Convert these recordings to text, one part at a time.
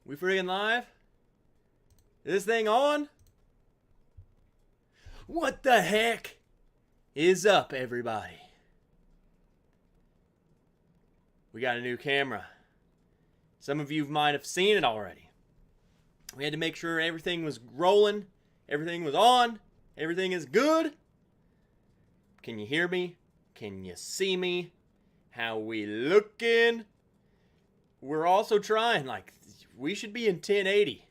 We freaking live? Is this thing on? What the heck is up, everybody? We got a new camera. Some of you might have seen it already. We had to make sure everything was rolling, everything was on, everything is good. Can you hear me? Can you see me? How we looking? We're also trying, like, we should be in 1080.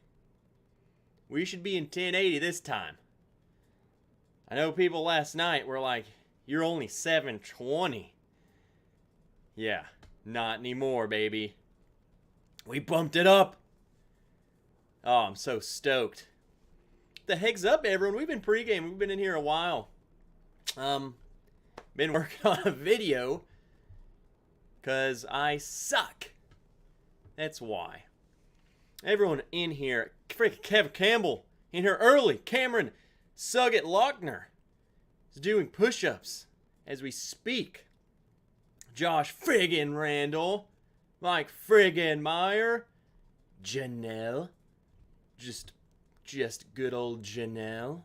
We should be in 1080 this time. I know people last night were like, you're only 720. Yeah, not anymore, baby. We bumped it up. Oh, I'm so stoked. The heck's up, everyone? We've been pregame. We've been in here a while. Been working on a video because I suck. That's why. Everyone in here, freaking Kevin Campbell in here early. Cameron Suggett Lochner is doing push-ups as we speak. Josh friggin' Randall, Mike friggin' Meyer, Janelle, just good old Janelle.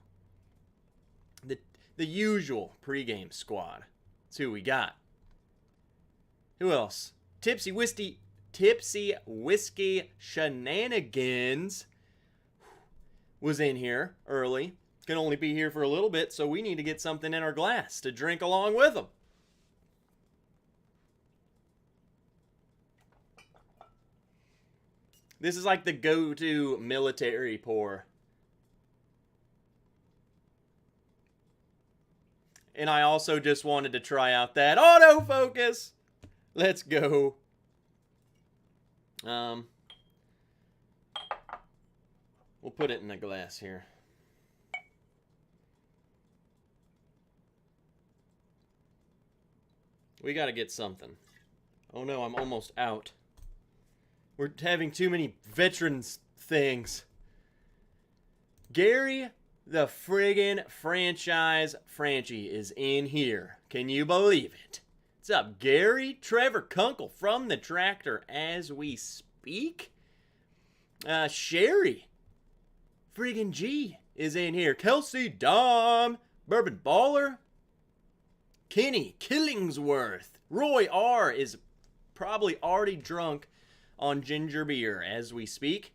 The usual pregame squad. That's who we got. Who else? Tipsy Whiskey Shenanigans was in here early. Can only be here for a little bit, so we need to get something in our glass to drink along with them. This is like the go-to military pour. And I also just wanted to try out that autofocus. Let's go. We'll put it in a glass here. We gotta get something. Oh no, I'm almost out. We're having too many veterans things. Gary the friggin' franchise Franchi is in here. Can you believe it? What's up, Gary? Trevor Kunkel from the tractor as we speak. Sherry friggin' G is in here. Kelsey Dom, Bourbon Baller, Kenny Killingsworth. Roy R is probably already drunk on ginger beer as we speak.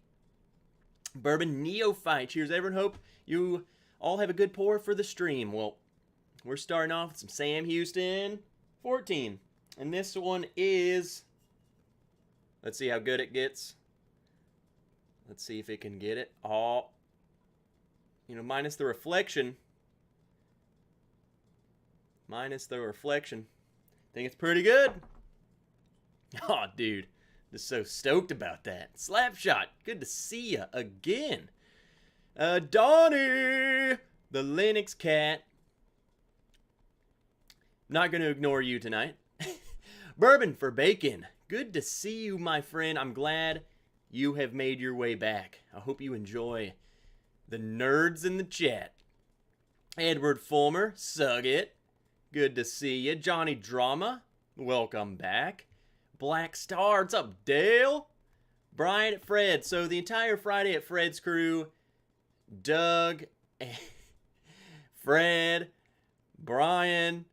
Bourbon Neophyte. Cheers, everyone. Hope you all have a good pour for the stream. Well, we're starting off with some Sam Houston 14. And this one is... Let's see how good it gets. Let's see if it can get it. Oh. You know, minus the reflection. Minus the reflection. Think it's pretty good. Oh, dude. Just so stoked about that. Slapshot, good to see ya again. Donnie, the Linux cat. Not going to ignore you tonight. Bourbon for bacon. Good to see you, my friend. I'm glad you have made your way back. I hope you enjoy the nerds in the chat. Edward Fulmer, Suggett. Good to see you. Johnny Drama, welcome back. Black Star, what's up, Dale? Brian at Fred. So the entire Friday at Fred's crew, Doug, Fred, Brian,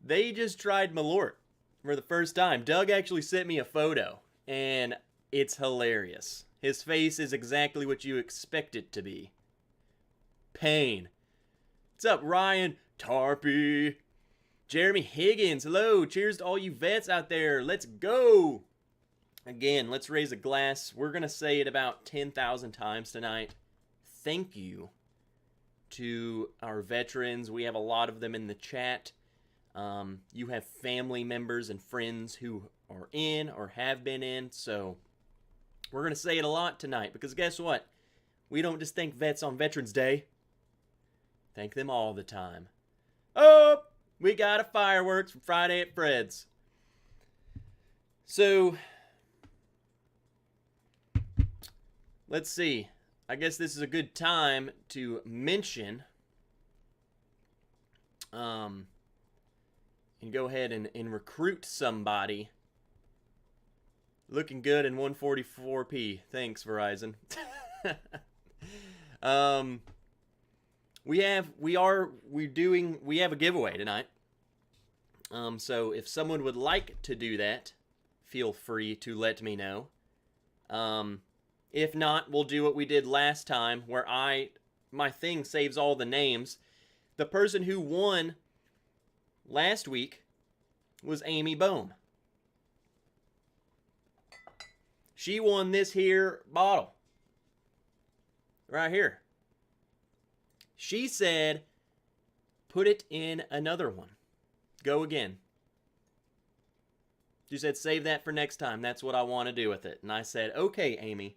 they just tried Malort for the first time. Doug actually sent me a photo, and it's hilarious. His face is exactly what you expect it to be. Pain. What's up, Ryan? Tarpy. Jeremy Higgins, hello. Cheers to all you vets out there. Let's go. Again, let's raise a glass. We're going to say it about 10,000 times tonight. Thank you to our veterans. We have a lot of them in the chat. You have family members and friends who are in or have been in. So we're going to say it a lot tonight because guess what? We don't just thank vets on Veterans Day. Thank them all the time. Oh! We got a fireworks from Friday at Fred's. So, let's see. I guess this is a good time to mention and go ahead and recruit somebody Looking good in 144p. Thanks, Verizon. We have a giveaway tonight. So if someone would like to do that, feel free to let me know. If not, we'll do what we did last time, where my thing saves all the names. The person who won last week was Amy Bohm. She won this here bottle. Right here. She said, put it in another one. Go again. She said, save that for next time. That's what I want to do with it. And I said, okay, Amy.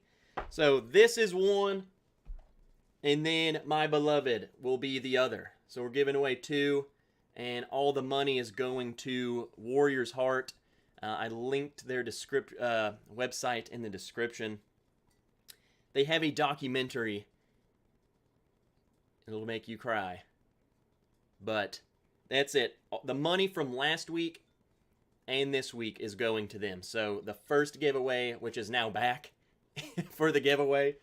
So this is one, and then my beloved will be the other. So we're giving away 2, and all the money is going to Warrior's Heart. I linked their website in the description. They have a documentary. It'll make you cry. But that's it. The money from last week and this week is going to them. So the first giveaway, which is now back for the giveaway.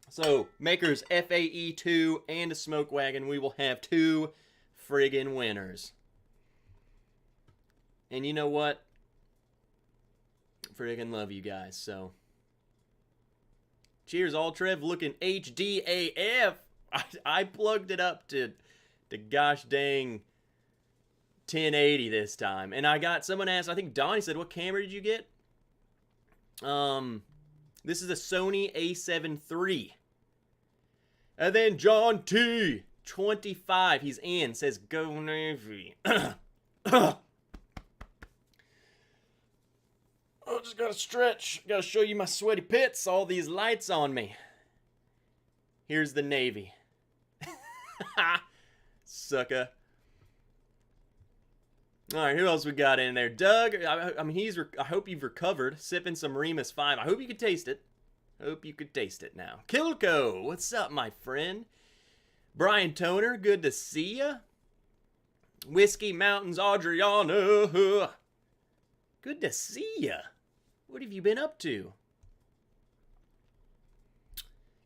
So, makers FAE2 and a Smoke Wagon, we will have 2 friggin' winners. And you know what? Friggin' love you guys, so. Cheers, all Trev, looking HDAF. I plugged it up to gosh dang 1080 this time. And I got, someone asked, I think Donnie said, what camera did you get? This is a Sony A7 III. And then John T, 25, he's in, says, go Navy. Oh, just gotta stretch. Gotta show you my sweaty pits. All these lights on me. Here's the Navy. Sucker. Alright, who else we got in there? Doug, I mean, I hope you've recovered. Sipping some Remus 5. I hope you could taste it. Hope you could taste it now. Kilco, what's up, my friend? Brian Toner, good to see ya. Whiskey Mountains, Adriana. Good to see ya. What have you been up to?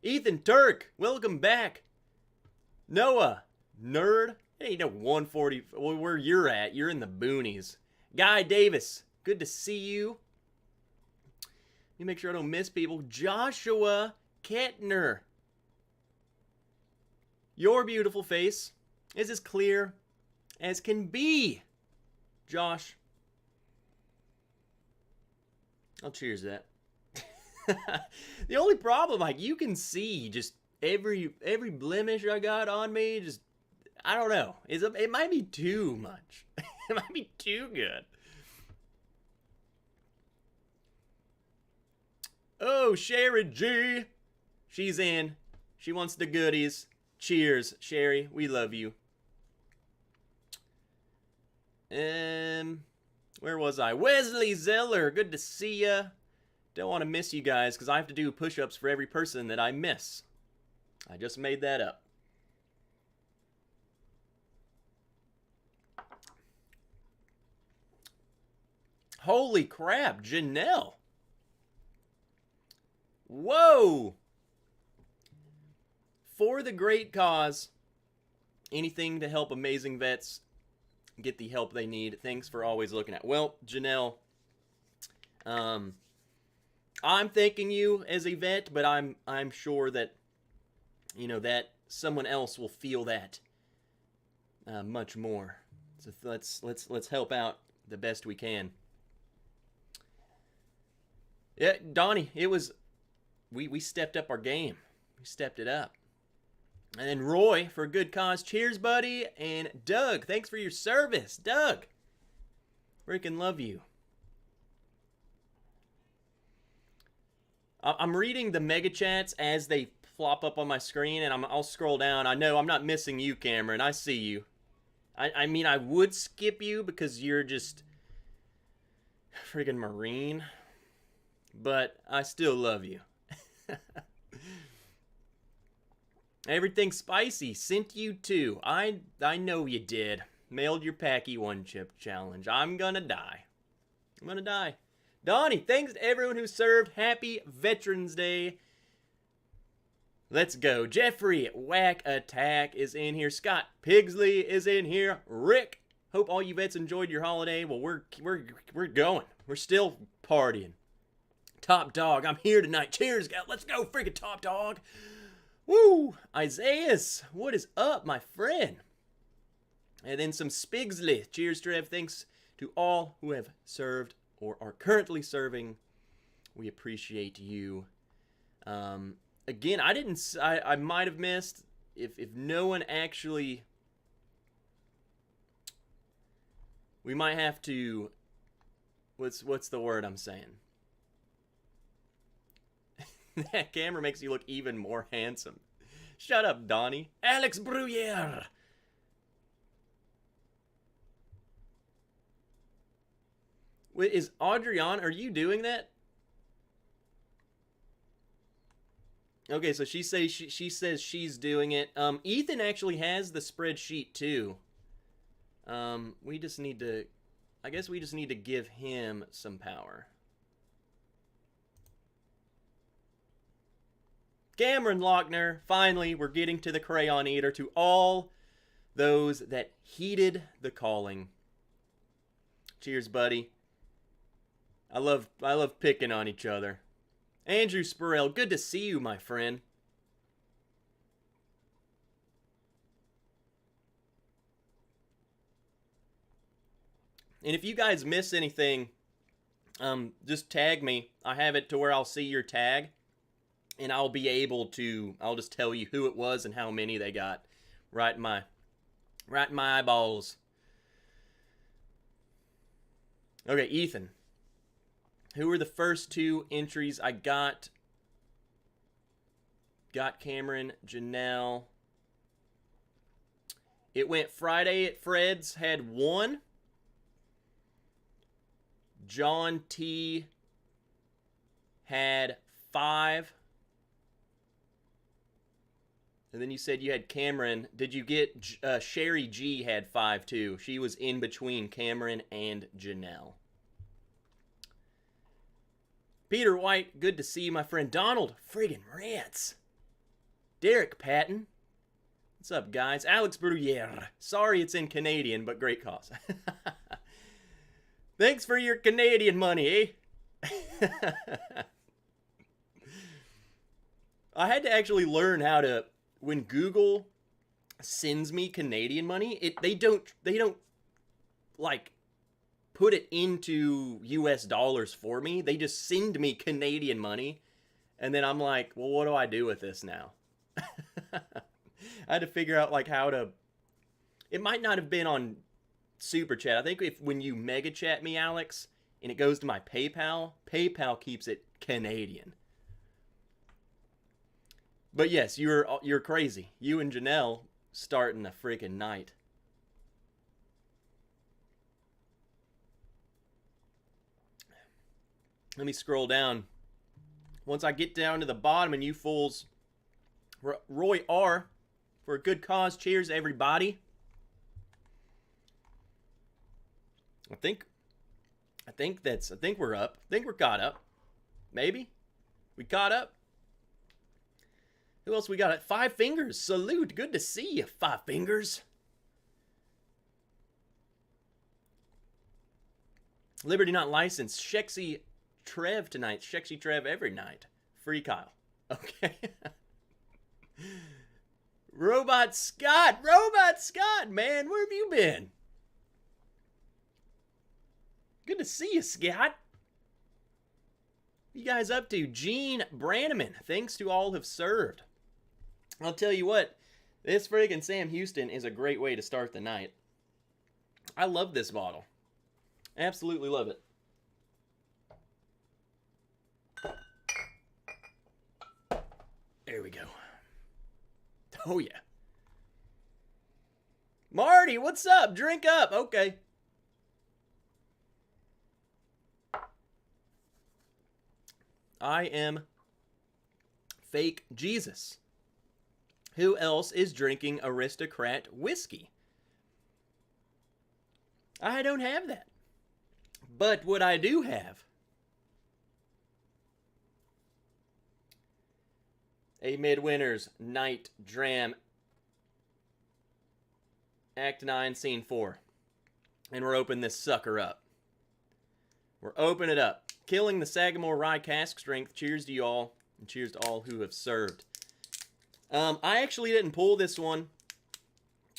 Ethan Turk, welcome back. Noah, nerd. Hey, no 140. Well, where you're at, you're in the boonies. Guy Davis, good to see you. Let me make sure I don't miss people. Joshua Kettner. Your beautiful face is as clear as can be. Josh. I'll cheers that. The only problem, like, you can see just every blemish I got on me. Just, I don't know. It might be too much. It might be too good. Oh, Sherry G. She's in. She wants the goodies. Cheers, Sherry. We love you. Where was I? Wesley Zeller. Good to see ya. Don't want to miss you guys because I have to do push-ups for every person that I miss. I just made that up. Holy crap, Janelle. Whoa. For the great cause. Anything to help amazing vets get the help they need. Thanks for always looking at. Well, Janelle, I'm thanking you as a vet, but I'm sure that, you know, that someone else will feel that much more. So let's help out the best we can. Yeah, Donnie, it was we stepped up our game. We stepped it up. And then Roy, for a good cause. Cheers, buddy. And Doug, thanks for your service. Doug, freaking love you. I'm reading the mega chats as they plop up on my screen, and I'll scroll down. I know I'm not missing you, Cameron. I see you. I mean, I would skip you because you're just freaking Marine, but I still love you. Everything spicy. Sent you too. I know you did. Mailed your Packy one chip challenge. I'm gonna die. I'm gonna die. Donnie, thanks to everyone who served. Happy Veterans Day. Let's go. Jeffrey Whack Attack is in here. Scott Pigsley is in here. Rick, hope all you vets enjoyed your holiday. Well, we're going. We're still partying. Top Dog, I'm here tonight. Cheers, guys. Let's go, freaking Top Dog. Woo! Isaias, what is up, my friend? And then some Spigsley. Cheers, Trev. Thanks to all who have served or are currently serving. We appreciate you. Again, I might have missed if no one actually. We might have to. What's the word I'm saying? That camera makes you look even more handsome. Shut up, Donnie. Alex Bruyere. Wait, is Adrienne, are you doing that? Okay, so she says she's doing it. Ethan actually has the spreadsheet too. We just need to, I guess we just need to give him some power. Cameron Lochner, finally, we're getting to the Crayon Eater. To all those that heeded the calling. Cheers, buddy. I love picking on each other. Andrew Spurrell, good to see you, my friend. And if you guys miss anything, just tag me. I have it to where I'll see your tag. And I'll be able to, I'll just tell you who it was and how many they got. Right in my eyeballs. Okay, Ethan. Who were the first two entries I got? Got Cameron, Janelle. It went Friday at Fred's, had 1. John T had 5. And then you said you had Cameron. Did you get Sherry G had 5 too? She was in between Cameron and Janelle. Peter White, good to see you, my friend. Donald friggin' Rants. Derek Patton. What's up, guys? Alex Bruyere. Sorry it's in Canadian, but great cause. Thanks for your Canadian money, eh? I had to actually learn how to, when Google sends me Canadian money, they don't like put it into US dollars for me. They just send me Canadian money. And then I'm like, well, what do I do with this now? I had to figure out like how to, it might not have been on Super Chat. I think when you mega chat me, Alex, and it goes to my PayPal, PayPal keeps it Canadian. But yes, you're crazy. You and Janelle starting a freaking night. Let me scroll down. Once I get down to the bottom and you fools, Roy R, for a good cause. Cheers, everybody. I think we're up. I think we're caught up. Maybe. We caught up. Who else we got at 5 Fingers? Salute. Good to see you, 5 Fingers. Liberty not licensed. Shexy Trev tonight. Shexy Trev every night. Free Kyle. Okay. Robot Scott. Robot Scott, man. Where have you been? Good to see you, Scott. What you guys up to? Gene Brannaman. Thanks to all who've served. I'll tell you what. This friggin' Sam Houston is a great way to start the night. I love this bottle. Absolutely love it. There we go. Oh, yeah. Marty, what's up? Drink up. Okay. I am fake Jesus. Who else is drinking aristocrat whiskey? I don't have that. But what I do have, a Midwinter's Night Dram Act 9, Scene 4. And we're opening this sucker up. We're opening it up. Killing the Sagamore Rye Cask Strength. Cheers to you all. And cheers to all who have served. I actually didn't pull this one.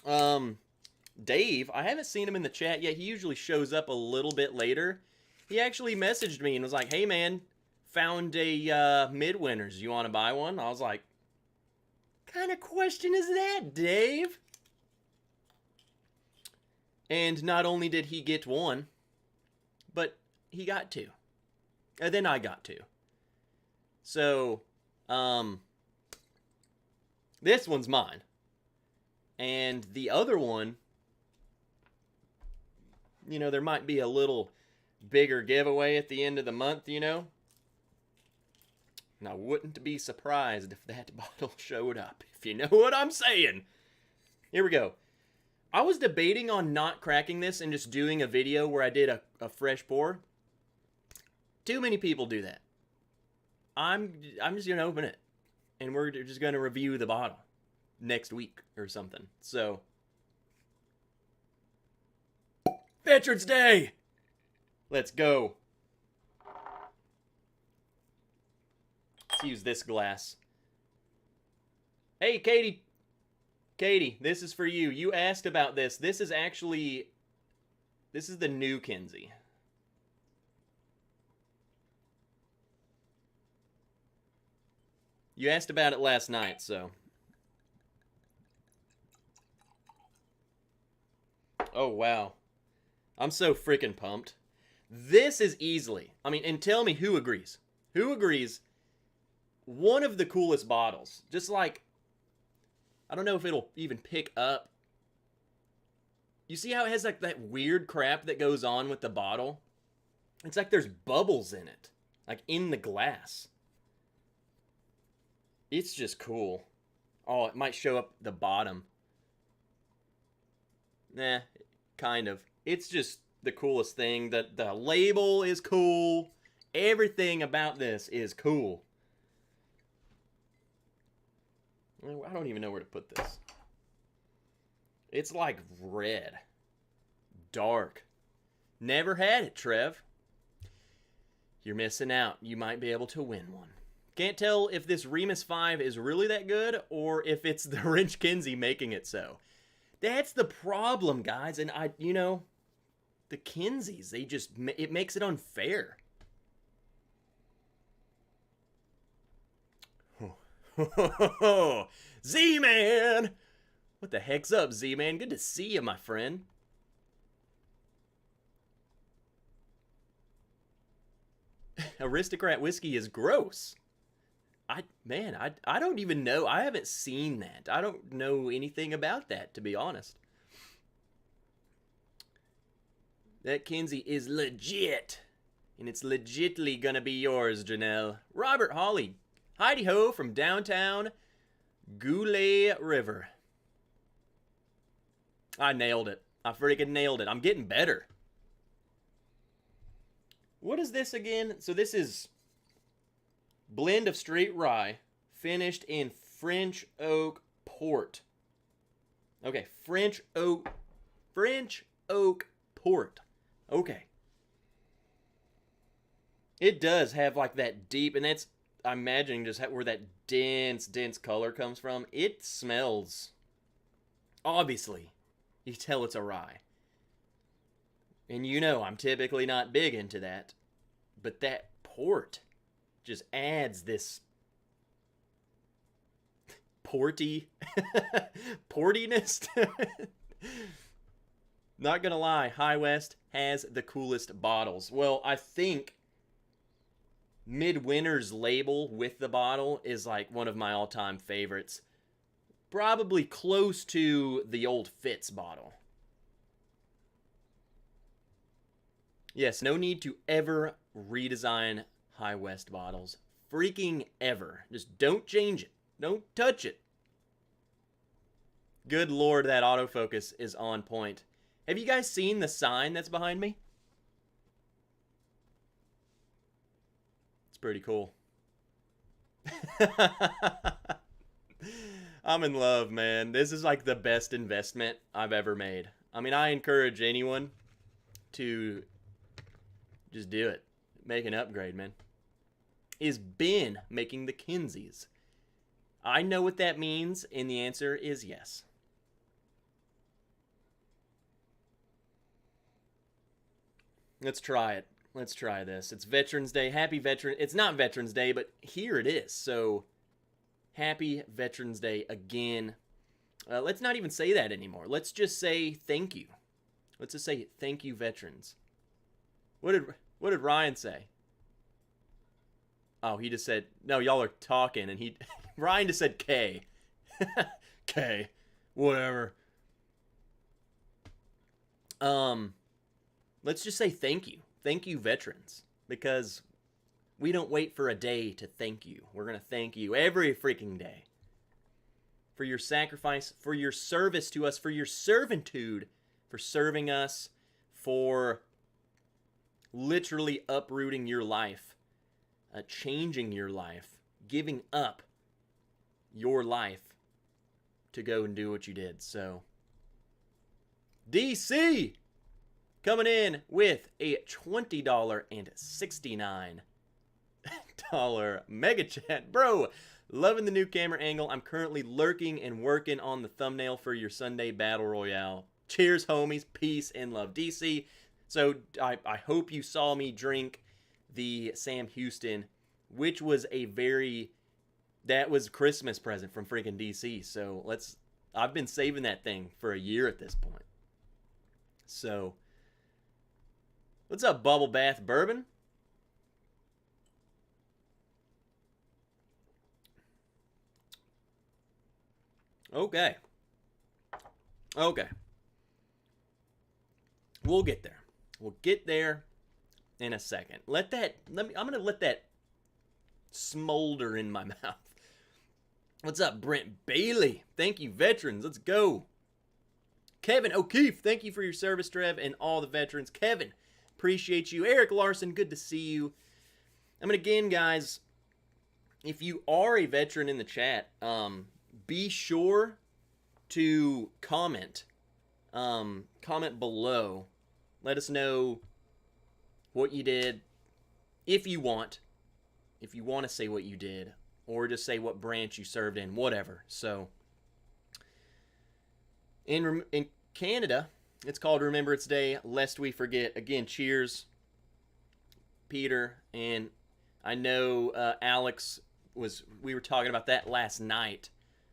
Dave, I haven't seen him in the chat yet. He usually shows up a little bit later. He actually messaged me and was like, hey man, found a Midwinter's. You want to buy one? I was like, kind of question is that, Dave? And not only did he get one, but he got two. And then I got two. So, this one's mine. And the other one, you know, there might be a little bigger giveaway at the end of the month, you know. And I wouldn't be surprised if that bottle showed up, if you know what I'm saying. Here we go. I was debating on not cracking this and just doing a video where I did a fresh pour. Too many people do that. I'm just going to open it. And we're just going to review the bottle next week or something. So, Veterans Day! Let's go. Let's use this glass. Hey, Katie. Katie, this is for you. You asked about this. This is the new Kinsey. You asked about it last night, so. Oh, wow. I'm so freaking pumped. This is easily, I mean, and tell me who agrees. Who agrees? One of the coolest bottles. Just like, I don't know if it'll even pick up. You see how it has like that weird crap that goes on with the bottle? It's like there's bubbles in it. Like in the glass. It's just cool. Oh, it might show up the bottom. Nah, kind of. It's just the coolest thing. The label is cool. Everything about this is cool. I don't even know where to put this. It's like red. Dark. Never had it, Trev. You're missing out. You might be able to win one. Can't tell if this Remus 5 is really that good or if it's the Wrench Kinsey making it so. That's the problem, guys. And you know, the Kinseys, it makes it unfair. Z-Man! What the heck's up, Z-Man? Good to see you, my friend. Aristocrat whiskey is gross. I don't even know. I haven't seen that. I don't know anything about that, to be honest. That Kinsey is legit. And it's legitly gonna be yours, Janelle. Robert Hawley. Heidi-ho from downtown Goulet River. I nailed it. I freaking nailed it. I'm getting better. What is this again? So this is blend of straight rye finished in French oak port. Okay, French oak port. Okay. It does have like that deep, and that's, I'm imagining just where that dense color comes from. It smells, obviously, you tell it's a rye. And you know I'm typically not big into that. But that port just adds this portiness. Not gonna lie, High West has the coolest bottles. Well, I think Midwinter's label with the bottle is like one of my all-time favorites. Probably close to the old Fitz bottle. Yes, no need to ever redesign High West bottles. Freaking ever. Just don't change it. Don't touch it. Good lord, that autofocus is on point. Have you guys seen the sign that's behind me? pretty cool. I'm in love, man. This is like the best investment I've ever made. I mean, I encourage anyone to just do it. Make an upgrade, man. Is Ben making the Kinseys? I know what that means, and the answer is yes. Let's try it. Let's try this. It's Veterans Day. Happy Veteran. It's not Veterans Day, but here it is. So, happy Veterans Day again. Let's not even say that anymore. Let's just say thank you. Let's just say thank you, veterans. What did Ryan say? Oh, he just said, no, y'all are talking, and Ryan just said K. K. Whatever. Let's just say thank you. Thank you, veterans. Because we don't wait for a day to thank you. We're going to thank you every freaking day. For your sacrifice, for your service to us, for your servitude, for serving us, for literally uprooting your life, changing your life, giving up your life to go and do what you did. So, DC coming in with a $20 and $69 mega chat. Bro, loving the new camera angle. I'm currently lurking and working on the thumbnail for your Sunday Battle Royale. Cheers, homies. Peace and love. DC, so I hope you saw me drink the Sam Houston, which was that was a Christmas present from freaking DC. So I've been saving that thing for a year at this point. So, what's up, Bubble Bath Bourbon? Okay. We'll get there. We'll get there in a second. I'm going to let that smolder in my mouth. What's up, Brent Bailey? Thank you, veterans. Let's go. Kevin O'Keefe, thank you for your service, Trev, and all the veterans. Kevin, appreciate you. Eric Larson, good to see you. I mean, again, guys, if you are a veteran in the chat, be sure to comment. Comment below. Let us know what you did, if you want to say what you did, or just say what branch you served in, whatever. So, in Canada, it's called Remembrance Day, lest we forget. Again, cheers, Peter, and I know Alex we were talking about that last night.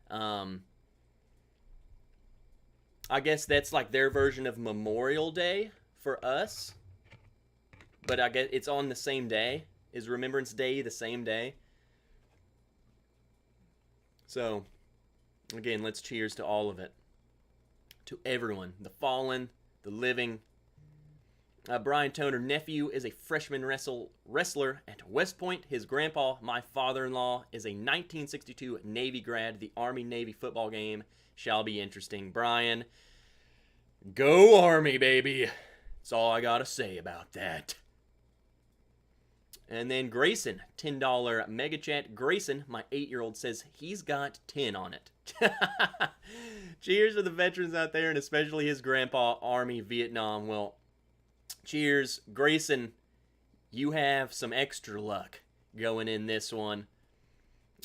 I guess that's like their version of Memorial Day for us, but I guess it's on the same day. Is Remembrance Day the same day? So, again, let's cheers to all of it. To everyone, the fallen, the living. Brian Toner, nephew, is a freshman wrestler at West Point. His grandpa, my father-in-law, is a 1962 Navy grad. The Army-Navy football game shall be interesting. Brian, go Army, baby. That's all I gotta say about that. And then Grayson, $10 mega chat. Grayson, my 8-year-old, says he's got 10 on it. Cheers to the veterans out there, and especially his grandpa, Army, Vietnam. Well, cheers. Grayson, you have some extra luck going in this one.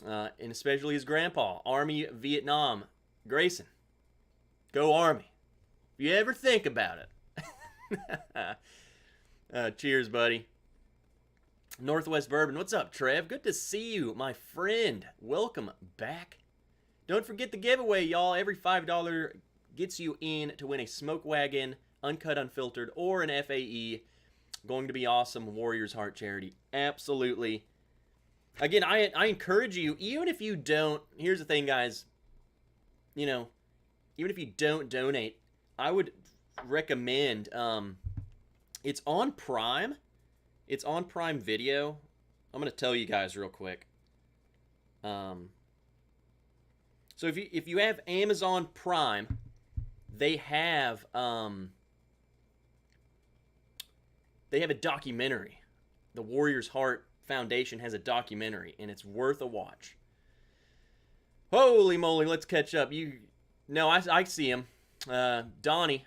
And especially his grandpa, Army, Vietnam. Grayson, go Army. If you ever think about it. Cheers, buddy. Northwest Bourbon, what's up, Trev? Good to see you, my friend. Welcome back. Don't forget the giveaway, y'all. Every $5 gets you in to win a Smoke Wagon, Uncut Unfiltered, or an FAE. Going to be awesome. Warriors Heart Charity. Absolutely. Again, I encourage you, even if you don't, here's the thing, guys. You know, even if you don't donate, I would recommend, it's on Prime. It's on Prime Video. I'm going to tell you guys real quick. So if you have Amazon Prime, they have a documentary, The Warrior's Heart Foundation has a documentary, and it's worth a watch. Holy moly, let's catch up. No, I see him. Donnie,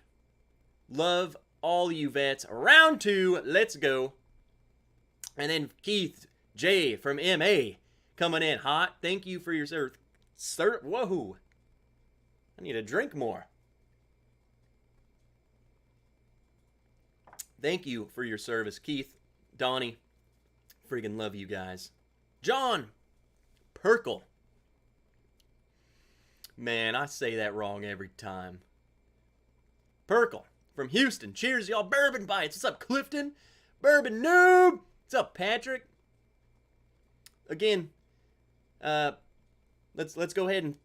love all you vets. Round 2, let's go. And then Keith J from MA coming in hot. Thank you for your service. Whoa. I need to drink more. Thank you for your service, Keith, Donnie. Friggin' love you guys. John Perkle. Man, I say that wrong every time. Perkle from Houston. Cheers, y'all. Bourbon Bites. What's up, Clifton? Bourbon Noob. What's up, Patrick? Again, let's go ahead and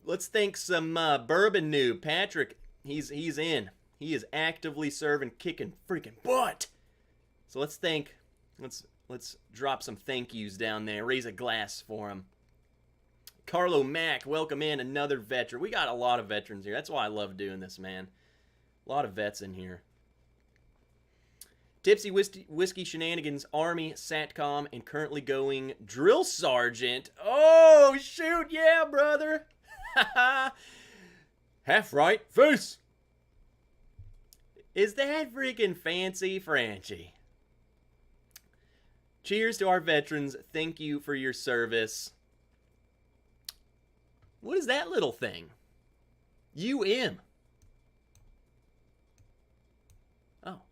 let's thank some Bourbon Noob. Patrick, he's in. He is actively serving, kicking freaking butt. So let's drop some thank yous down there. Raise a glass for him. Carlo Mack, welcome in, another veteran. We got a lot of veterans here. That's why I love doing this, man. A lot of vets in here. Tipsy Whiskey Shenanigans, Army, Satcom, and currently going Drill Sergeant. Oh, shoot, yeah, brother. Half right, face. Is that freaking fancy, Franchi? Cheers to our veterans. Thank you for your service. What is that little thing? UM. Oh.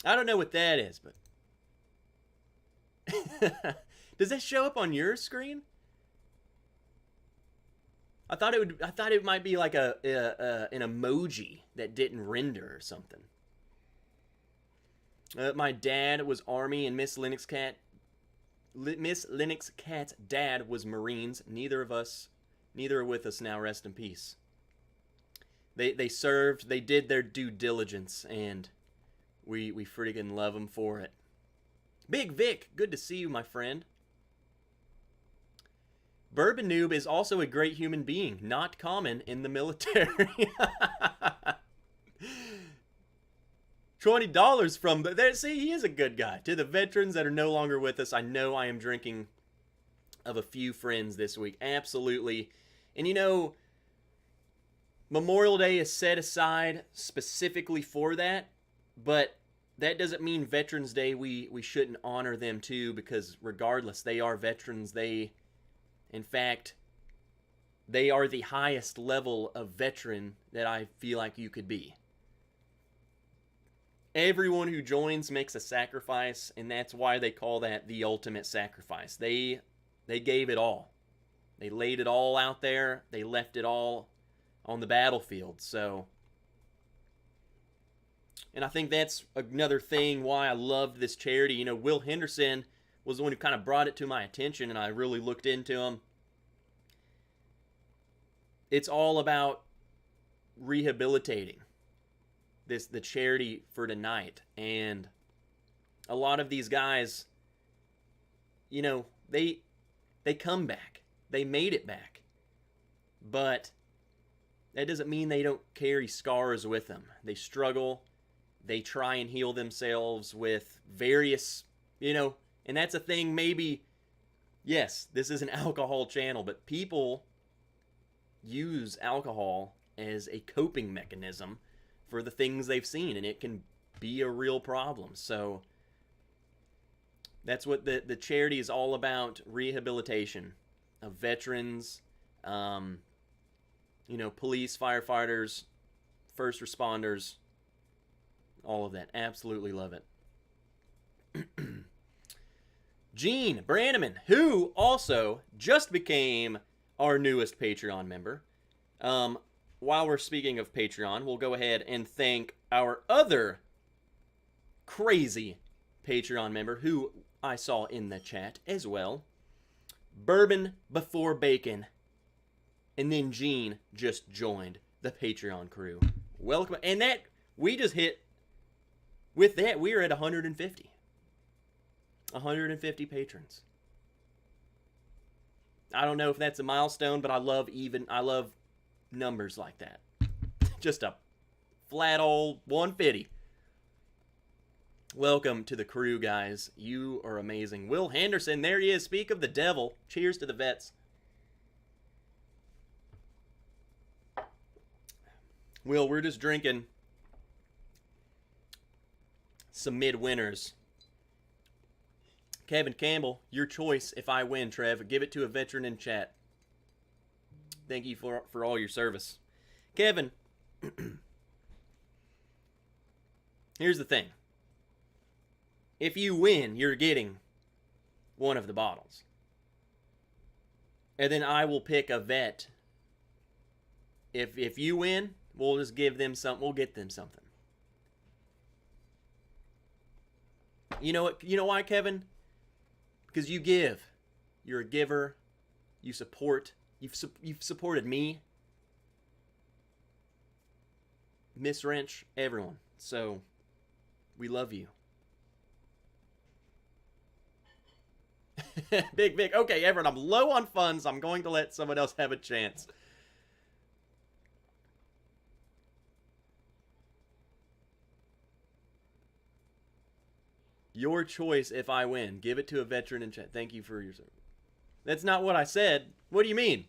I don't know what that is, but... Does that show up on your screen? I thought it might be like an emoji that didn't render or something. My dad was Army, and Miss Linux Cat's dad was Marines. Neither are with us now. Rest in peace. They served. They did their due diligence, and we friggin' love them for it. Big Vic, good to see you, my friend. Bourbon Noob is also a great human being, not common in the military. $20 from there. See, he is a good guy. To the veterans that are no longer with us, I know I am drinking of a few friends this week. Absolutely. And you know, Memorial Day is set aside specifically for that, but that doesn't mean Veterans Day we shouldn't honor them too, because regardless, they are veterans. In fact, they are the highest level of veteran that I feel like you could be. Everyone who joins makes a sacrifice, and that's why they call that the ultimate sacrifice. They gave it all. They laid it all out there. They left it all on the battlefield. So, and I think that's another thing why I loved this charity. You know, Will Henderson was the one who kind of brought it to my attention, and I really looked into him. It's all about rehabilitating the charity for tonight. And a lot of these guys, you know, they come back. They made it back. But that doesn't mean they don't carry scars with them. They struggle. They try and heal themselves with various, you know, and that's a thing. Maybe, yes, this is an alcohol channel, but people use alcohol as a coping mechanism for the things they've seen, and it can be a real problem. So that's what the charity is all about: rehabilitation of veterans, you know, police, firefighters, first responders, all of that. Absolutely love it. Gene Branneman, who also just became our newest Patreon member. While we're speaking of Patreon, we'll go ahead and thank our other crazy Patreon member who I saw in the chat as well. Bourbon Before Bacon. And then Gene just joined the Patreon crew. Welcome. And that, we just hit, with that, we are at 150. 150 patrons. I don't know if that's a milestone, but I love numbers like that. Just a flat old 150. Welcome to the crew, guys. You are amazing. Will Henderson, there he is. Speak of the devil. Cheers to the vets. Will, we're just drinking some midwinners. Kevin Campbell, your choice if I win, Trev. Give it to a veteran in chat. Thank you for all your service. Kevin, here's the thing. If you win, you're getting one of the bottles. And then I will pick a vet. If you win, we'll just give them something. We'll get them something. You know what? You know why, Kevin? Because you give. You're a giver. You support. You've supported me, Miss Wrench, everyone. So, we love you. Big Vic. Okay, everyone, I'm low on funds. I'm going to let someone else have a chance. Your choice if I win. Give it to a veteran in chat. Thank you for your service. That's not what I said. What do you mean?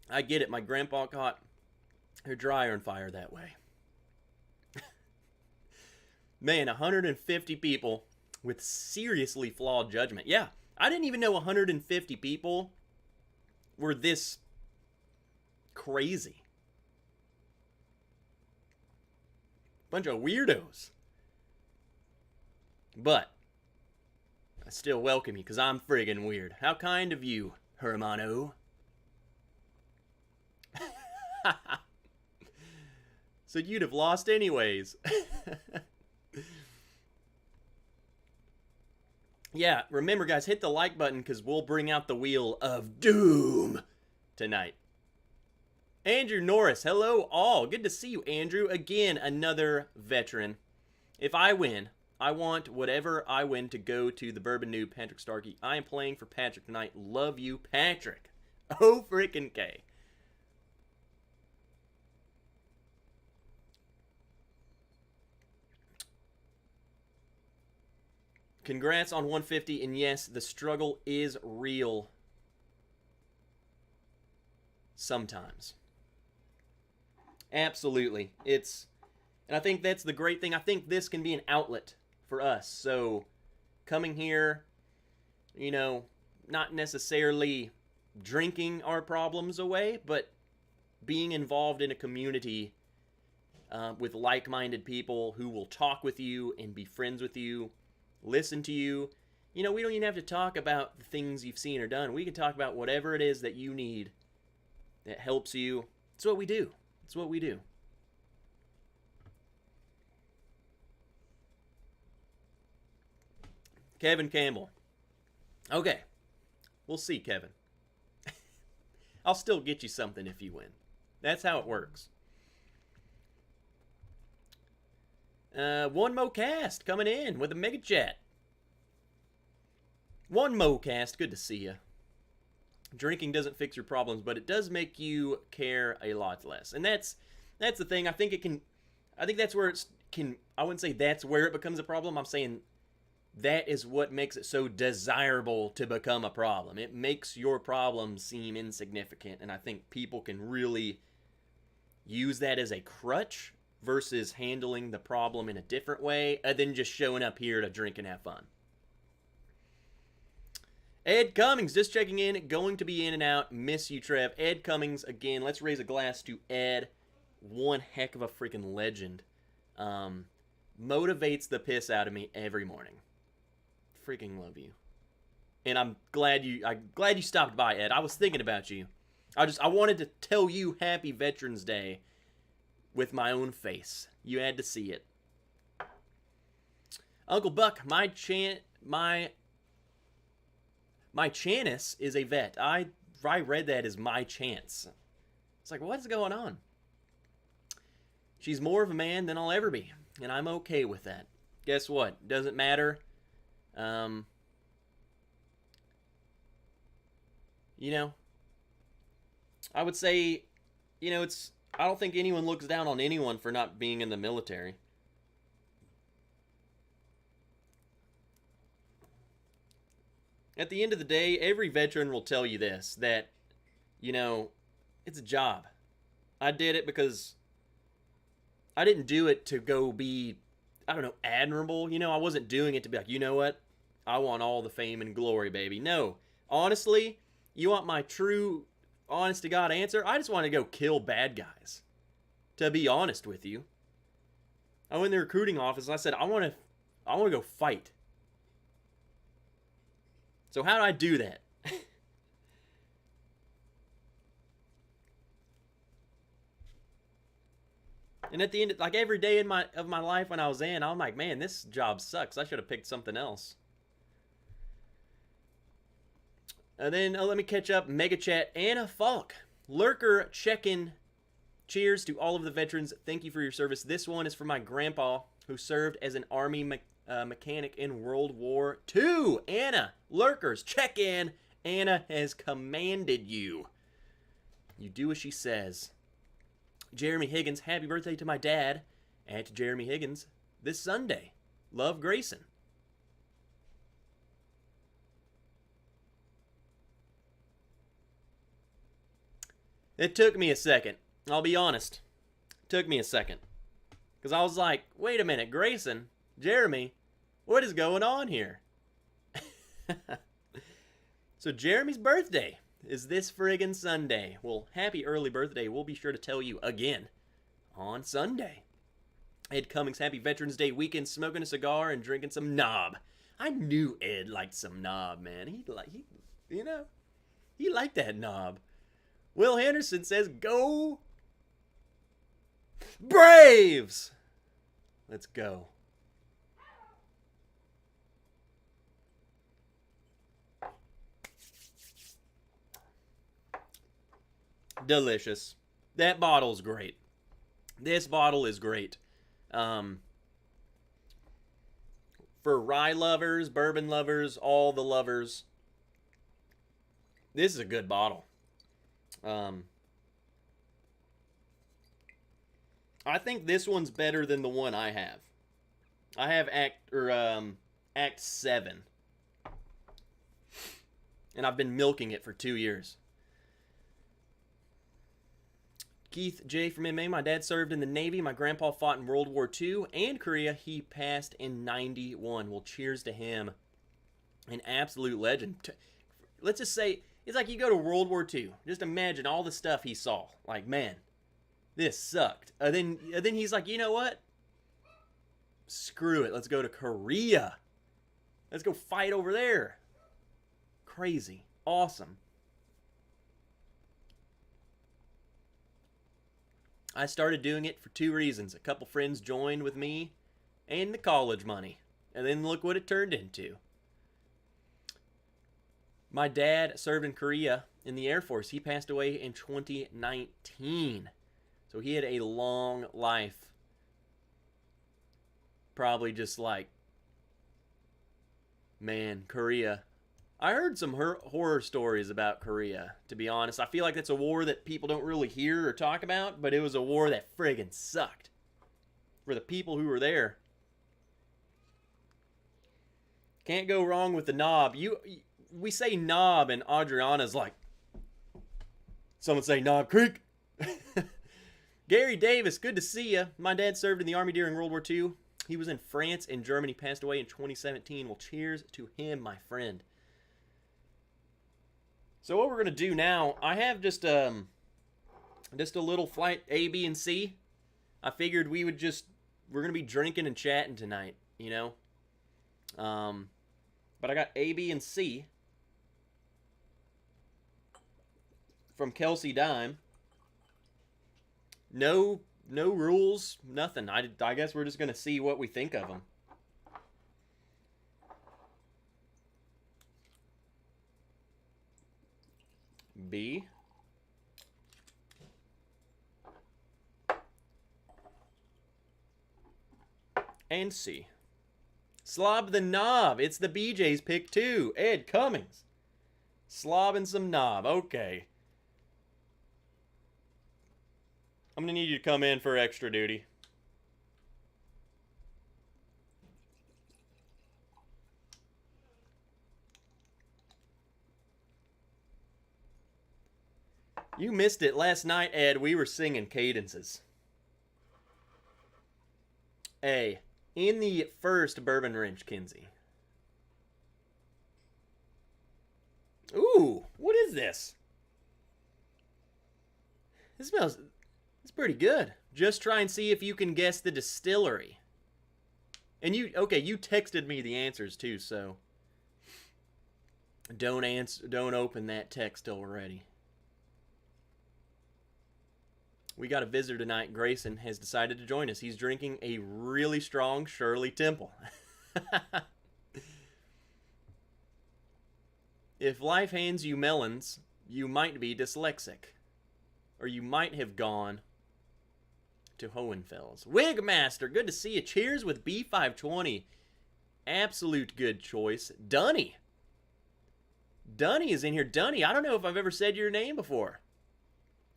I get it. My grandpa caught her dryer on fire that way. Man, 150 people with seriously flawed judgment. Yeah, I didn't even know 150 people were this crazy. Bunch of weirdos. But I still welcome you because I'm friggin' weird. How kind of you, Hermano. So you'd have lost anyways. Yeah, remember guys, hit the like button because we'll bring out the wheel of doom tonight. Andrew Norris, hello all. Good to see you, Andrew. Again, another veteran. If I win, I want whatever I win to go to the Bourbon Noob, Patrick Starkey. I am playing for Patrick tonight. Love you, Patrick. Oh, freaking K. Congrats on 150, and yes, the struggle is real. Sometimes. Absolutely. And I think that's the great thing. I think this can be an outlet for us. So, coming here, you know, not necessarily drinking our problems away, but being involved in a community with like-minded people who will talk with you and be friends with you, listen to you. You know, we don't even have to talk about the things you've seen or done. We can talk about whatever it is that you need that helps you. It's what we do. It's what we do. Kevin Campbell. Okay. We'll see, Kevin. I'll still get you something if you win. That's how it works. One Mo Cast coming in with a mega chat. One Mo Cast, good to see you. Drinking doesn't fix your problems, but it does make you care a lot less. And that's the thing. I think that's where I wouldn't say that's where it becomes a problem. I'm saying that is what makes it so desirable to become a problem. It makes your problem seem insignificant, and I think people can really use that as a crutch versus handling the problem in a different way than just showing up here to drink and have fun. Ed Cummings, just checking in, going to be in and out. Miss you, Trev. Ed Cummings, again, let's raise a glass to Ed. One heck of a freaking legend. Motivates the piss out of me every morning. Freaking love you. And I'm glad you stopped by, Ed. I was thinking about you. I wanted to tell you Happy Veterans Day with my own face. You had to see it. Uncle Buck, my Chanis is a vet. I read that as my chance. It's like, what's going on? She's more of a man than I'll ever be, and I'm okay with that. Guess what? Doesn't matter. You know, I would say, I don't think anyone looks down on anyone for not being in the military. At the end of the day, every veteran will tell you this, that, you know, it's a job. I did it because I didn't do it to go be, I don't know, admirable. I wasn't doing it to be like, you know what? I want all the fame and glory, baby. No. Honestly, you want my true, honest to God answer? I just want to go kill bad guys. To be honest with you. I went in the recruiting office and I said, I want to go fight. So how do I do that? And at the end, like every day of my life when I was in, I'm like, man, this job sucks. I should have picked something else. And then let me catch up. Mega Chat, Anna Falk, Lurker check-in. Cheers to all of the veterans. Thank you for your service. This one is for my grandpa who served as an army mechanic in World War II. Anna, Lurkers, check in. Anna has commanded you. You do as she says. Jeremy Higgins, happy birthday to my dad. At Jeremy Higgins this Sunday. Love, Grayson. It took me a second. I'll be honest. It took me a second. Because I was like, wait a minute, Grayson, Jeremy, what is going on here? So Jeremy's birthday is this friggin' Sunday. Well, happy early birthday. We'll be sure to tell you again on Sunday. Ed Cummings, happy Veterans Day weekend, smoking a cigar and drinking some knob. I knew Ed liked some knob, man. He liked that knob. Will Henderson says, go Braves! Let's go. Delicious. That bottle's great. This bottle is great. For rye lovers, bourbon lovers, all the lovers, this is a good bottle. I think this one's better than the one I have. I have Act 7. And I've been milking it for 2 years. Keith J. from MMA. My dad served in the Navy. My grandpa fought in World War II and Korea. He passed in 91. Well, cheers to him. An absolute legend. Let's just say, it's like you go to World War II. Just imagine all the stuff he saw. Like, man, this sucked. Then he's like, you know what? Screw it. Let's go to Korea. Let's go fight over there. Crazy. Awesome. I started doing it for 2 reasons. A couple friends joined with me and the college money. And then look what it turned into. My dad served in Korea in the Air Force. He passed away in 2019. So he had a long life. Probably just like, man, Korea. I heard some horror stories about Korea, to be honest. I feel like that's a war that people don't really hear or talk about, but it was a war that friggin' sucked. For the people who were there. Can't go wrong with the knob. We say knob, and Adriana's like, someone say Knob Creek. Gary Davis, good to see you. My dad served in the Army during World War II. He was in France and Germany, passed away in 2017. Well, cheers to him, my friend. So what we're going to do now, I have just a little flight A, B, and C. I figured we're going to be drinking and chatting tonight, you know. But I got A, B, and C from Kelsey Dime. No rules, nothing. I guess we're just going to see what we think of them. B. And C. Slob the knob. It's the BJ's pick too. Ed Cummings. Slobbing some knob. Okay. I'm gonna need you to come in for extra duty. You missed it last night, Ed. We were singing cadences. A. In the first Bourbon Wrench, Kinsey. Ooh, what is this? This smells... It's pretty good. Just try and see if you can guess the distillery. And you... Okay, you texted me the answers, too, so... Don't open that text already. We got a visitor tonight. Grayson has decided to join us. He's drinking a really strong Shirley Temple. If life hands you melons, you might be dyslexic. Or you might have gone to Hohenfels. Wigmaster, good to see you. Cheers with B520. Absolute good choice. Dunny. Dunny is in here. Dunny, I don't know if I've ever said your name before.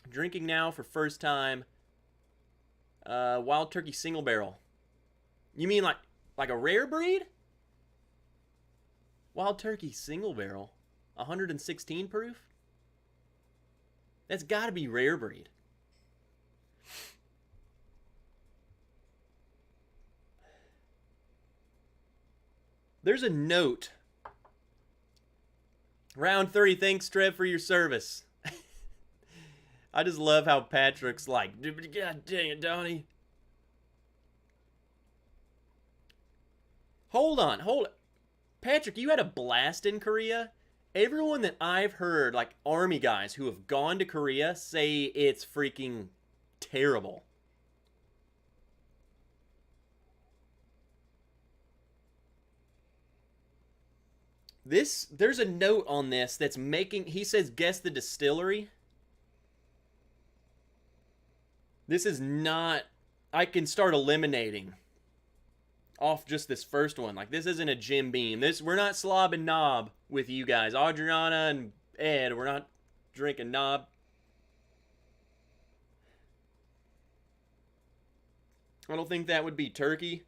Drinking now for first time. Wild Turkey Single Barrel. You mean like a rare breed? Wild Turkey Single Barrel. 116 proof? That's got to be rare breed. There's a note. Round 30, thanks, Trev, for your service. I just love how Patrick's like, God dang it, Donnie. Hold on. Patrick, you had a blast in Korea? Everyone that I've heard, like army guys who have gone to Korea, say it's freaking terrible. There's a note on this that's making, he says, guess the distillery. This is not, I can start eliminating off just this first one. Like, this isn't a Jim Beam. We're not slobbing knob with you guys. Adriana and Ed, we're not drinking knob. I don't think that would be Turkey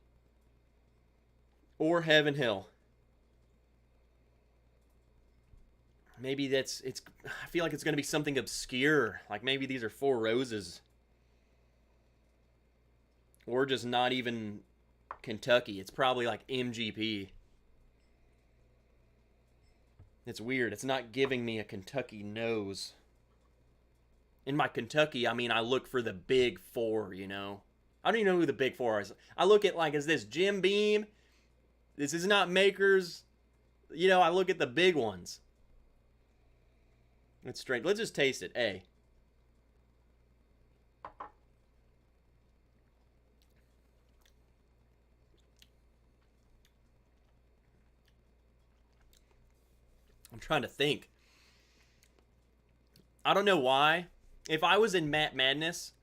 or Heaven Hill. Maybe I feel like it's going to be something obscure. Like maybe these are Four Roses. Or just not even Kentucky. It's probably like MGP. It's weird. It's not giving me a Kentucky nose. In my Kentucky, I mean, I look for the big four, you know. I don't even know who the big four is. I look at like, is this Jim Beam? This is not Makers. You know, I look at the big ones. It's strange. Let's just taste it. A. I'm trying to think. I don't know why. If I was in Matt Madness,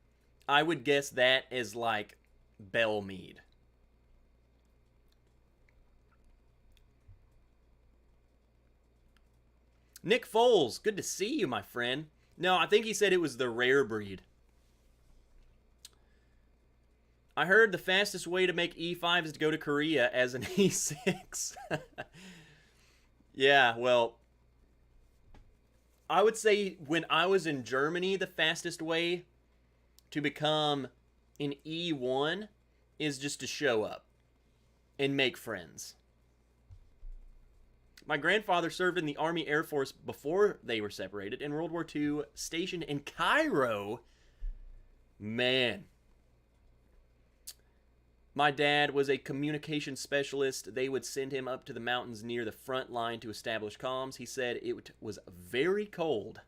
I would guess that as like Bell Mead. Nick Foles, good to see you, my friend. No, I think he said it was the rare breed. I heard the fastest way to make E5 is to go to Korea as an E6. Yeah, well, I would say when I was in Germany, the fastest way to become an E1 is just to show up and make friends. My grandfather served in the Army Air Force before they were separated in World War II, stationed in Cairo. Man. My dad was a communication specialist. They would send him up to the mountains near the front line to establish comms. He said it was very cold.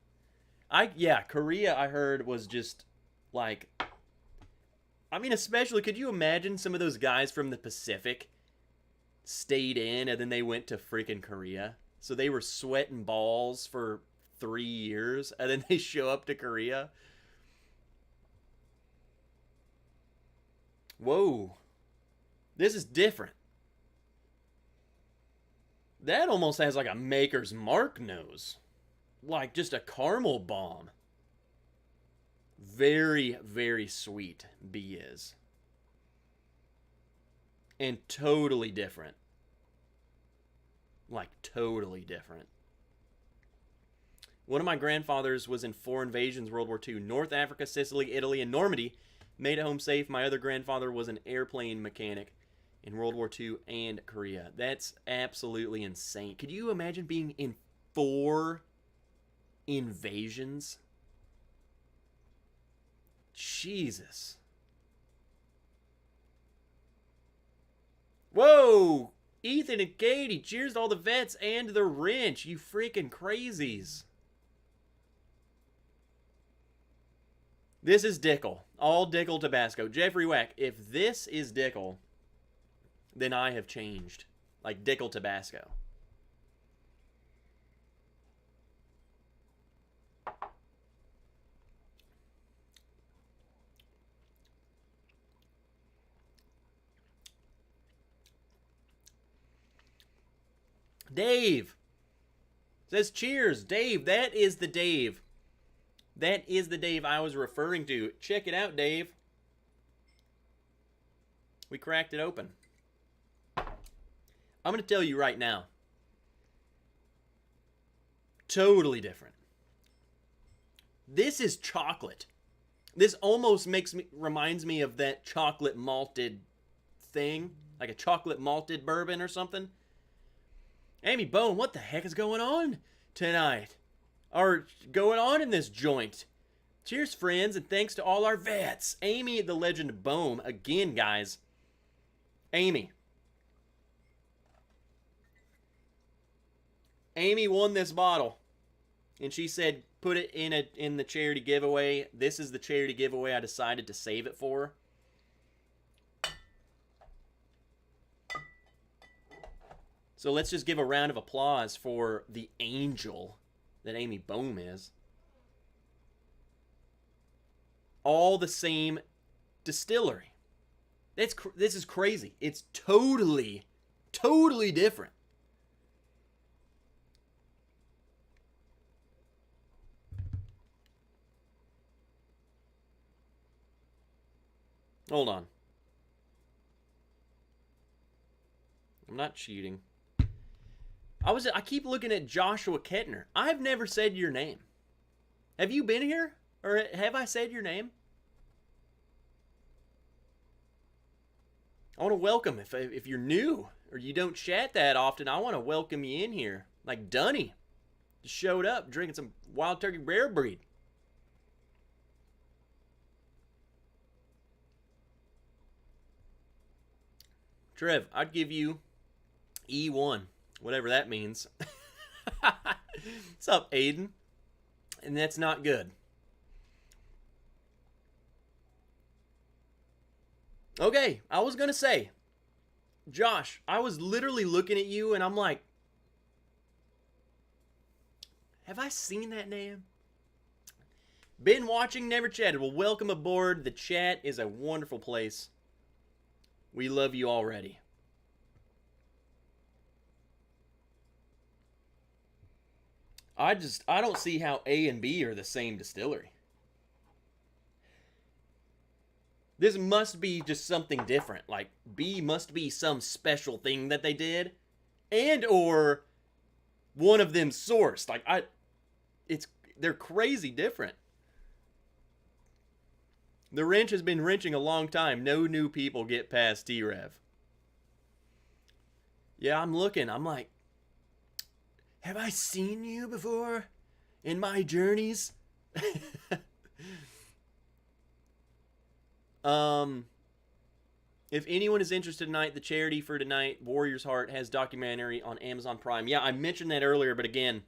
Korea, I heard, was just like, I mean, especially, could you imagine some of those guys from the Pacific stayed in and then they went to freaking Korea? So they were sweating balls for 3 years and then they show up to Korea. Whoa. This is different. That almost has like a Maker's Mark nose. Like just a caramel bomb. Very, very sweet, B is. And totally different. Like, totally different. One of my grandfathers was in 4 invasions World War II. North Africa, Sicily, Italy, and Normandy. Made it home safe. My other grandfather was an airplane mechanic in World War II and Korea. That's absolutely insane. Could you imagine being in 4 invasions? Jesus. Whoa! Ethan and Katie, cheers to all the vets and the wrench. You freaking crazies. This is Dickel. All Dickel Tabasco. Jeffrey Wack, if this is Dickel, then I have changed. Like Dickel Tabasco. Dave says cheers. Dave, that is the Dave. That is the Dave I was referring to. Check it out, Dave. We cracked it open. I'm going to tell you right now. Totally different. This is chocolate. This almost reminds me of that chocolate malted thing. Like a chocolate malted bourbon or something. Amy Bone, what the heck is going on tonight? Or going on in this joint? Cheers, friends, and thanks to all our vets. Amy, the legend Bohm, again, guys. Amy won this bottle, and she said, put it in the charity giveaway. This is the charity giveaway I decided to save it for. So let's just give a round of applause for the angel that Amy Bohm is. All the same distillery. This is crazy. It's totally different. Hold on. I'm not cheating. I keep looking at Joshua Kettner. I've never said your name. Have you been here? Or have I said your name? I want to welcome, if you're new or you don't chat that often, I want to welcome you in here. Like Dunny just showed up drinking some Wild Turkey Rare Breed. Trev, I'd give you E1, whatever that means. What's up, Aiden? And that's not good. Okay, I was going to say, Josh, I was literally looking at you and I'm like, have I seen that name? Been watching, never chatted. Well, welcome aboard. The chat is a wonderful place. We love you already. I don't see how A and B are the same distillery. This must be just something different. Like, B must be some special thing that they did. And or one of them sourced. Like, they're crazy different. The wrench has been wrenching a long time. No new people get past T-Rev. Yeah, I'm looking. I'm like, have I seen you before in my journeys? If anyone is interested tonight, the charity for tonight, Warrior's Heart, has documentary on Amazon Prime. Yeah, I mentioned that earlier, but again,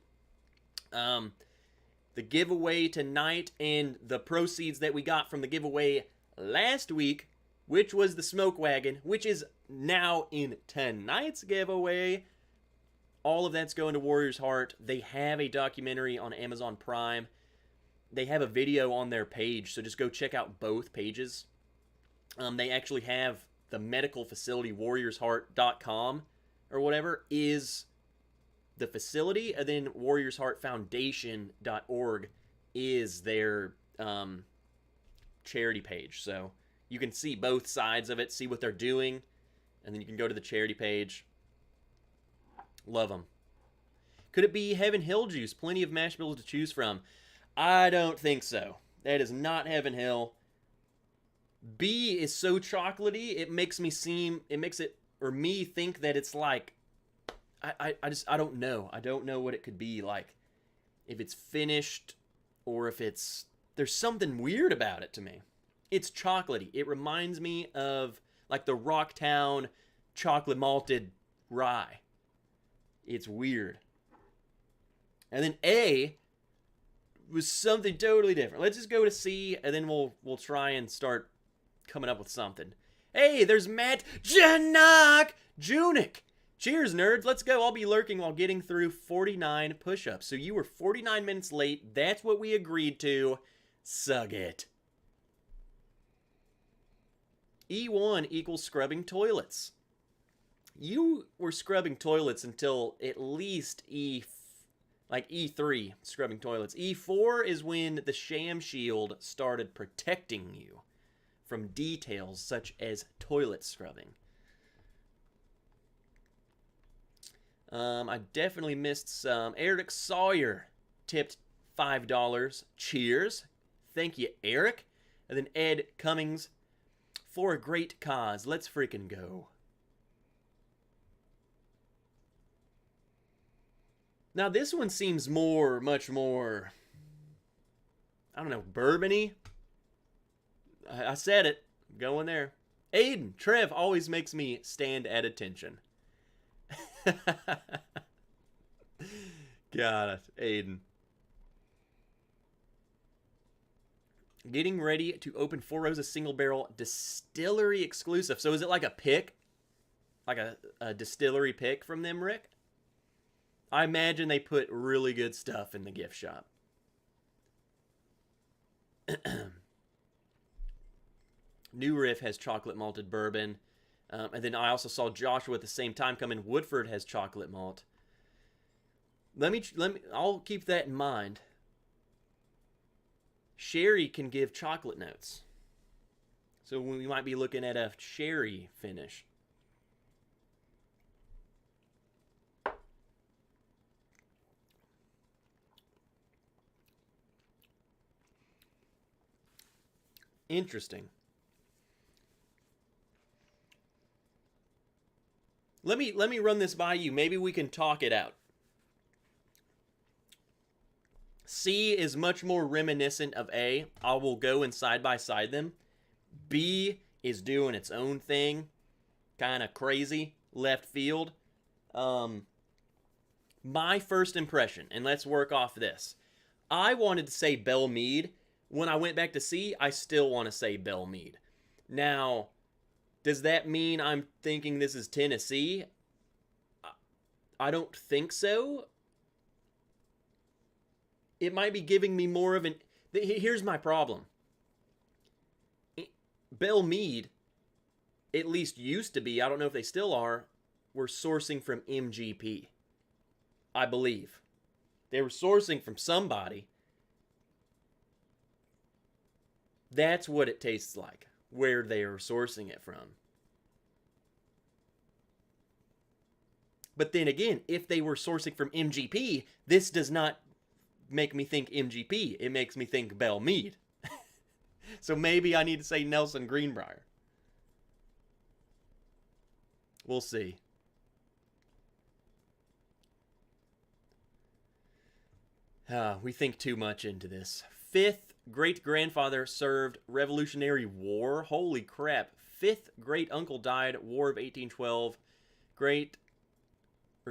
the giveaway tonight and the proceeds that we got from the giveaway last week, which was the Smoke Wagon, which is now in tonight's giveaway, all of that's going to Warrior's Heart. They have a documentary on Amazon Prime. They have a video on their page, so just go check out both pages. They actually have the medical facility, warriorsheart.com or whatever, is the facility, and then warriorsheartfoundation.org is their charity page. So you can see both sides of it, see what they're doing, and then you can go to the charity page. Love them. Could it be Heaven Hill juice? Plenty of mash bills to choose from. I don't think so. That is not Heaven Hill. B is so chocolatey, it makes me think that it's like, I don't know. I don't know what it could be like. If it's finished or if there's something weird about it to me. It's chocolatey. It reminds me of like the Rocktown chocolate malted rye. It's weird. And then A was something totally different. Let's just go to C, and then we'll try and start coming up with something. Hey, there's Matt Janak Junik. Cheers, nerds. Let's go. I'll be lurking while getting through 49 push-ups. So you were 49 minutes late. That's what we agreed to. Suck it. E1 equals scrubbing toilets. You were scrubbing toilets until at least E3, scrubbing toilets. E4 is when the sham shield started protecting you from details such as toilet scrubbing. I definitely missed some. Eric Sawyer tipped $5. Cheers. Thank you, Eric. And then Ed Cummings, for a great cause. Let's freaking go. Now this one seems much more, I don't know, bourbon-y. I said it. Going there. Aiden, Trev always makes me stand at attention. Got it, Aiden. Getting ready to open Four Roses single barrel distillery exclusive. So is it like a pick? Like a distillery pick from them, Rick? I imagine they put really good stuff in the gift shop. New Riff has chocolate malted bourbon. And then I also saw Joshua at the same time come in. Woodford has chocolate malt. I'll keep that in mind. Sherry can give chocolate notes. So we might be looking at a sherry finish. Interesting. Let me run this by you. Maybe we can talk it out. C is much more reminiscent of A. I will go and side by side them. B is doing its own thing. Kind of crazy. Left field. My first impression, and let's work off this. I wanted to say Belle Meade. When I went back to C, I still want to say Belle Meade. Now, does that mean I'm thinking this is Tennessee? I don't think so. It might be giving me more of an... Here's my problem. Belle Meade, at least used to be, I don't know if they still are, were sourcing from MGP. I believe. They were sourcing from somebody. That's what it tastes like, where they are sourcing it from. But then again, if they were sourcing from MGP, this does not make me think MGP. It makes me think Belle Meade. So maybe I need to say Nelson Greenbrier. We'll see. We think too much into this. Fifth great-grandfather served Revolutionary War. Holy crap. Fifth great-uncle died, War of 1812.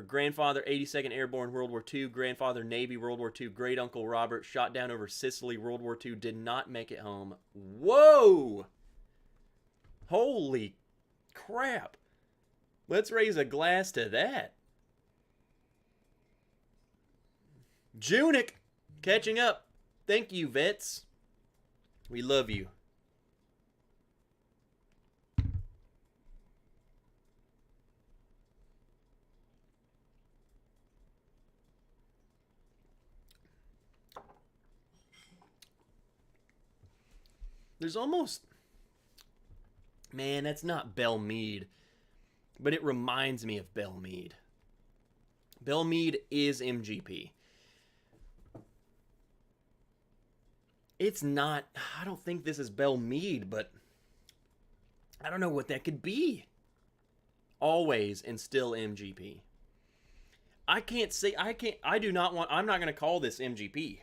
Grandfather, 82nd Airborne, World War II. Grandfather, Navy, World War II. Great-uncle Robert, shot down over Sicily, World War II. Did not make it home. Whoa! Holy crap. Let's raise a glass to that. Junik, catching up. Thank you, vets. We love you. There's almost... Man, that's not Belle Meade. But it reminds me of Belle Meade. Belle Meade is MGP. It's not... I don't think this is Belle Meade, but... I don't know what that could be. Always and still MGP. I can't say... I do not want... I'm not going to call this MGP.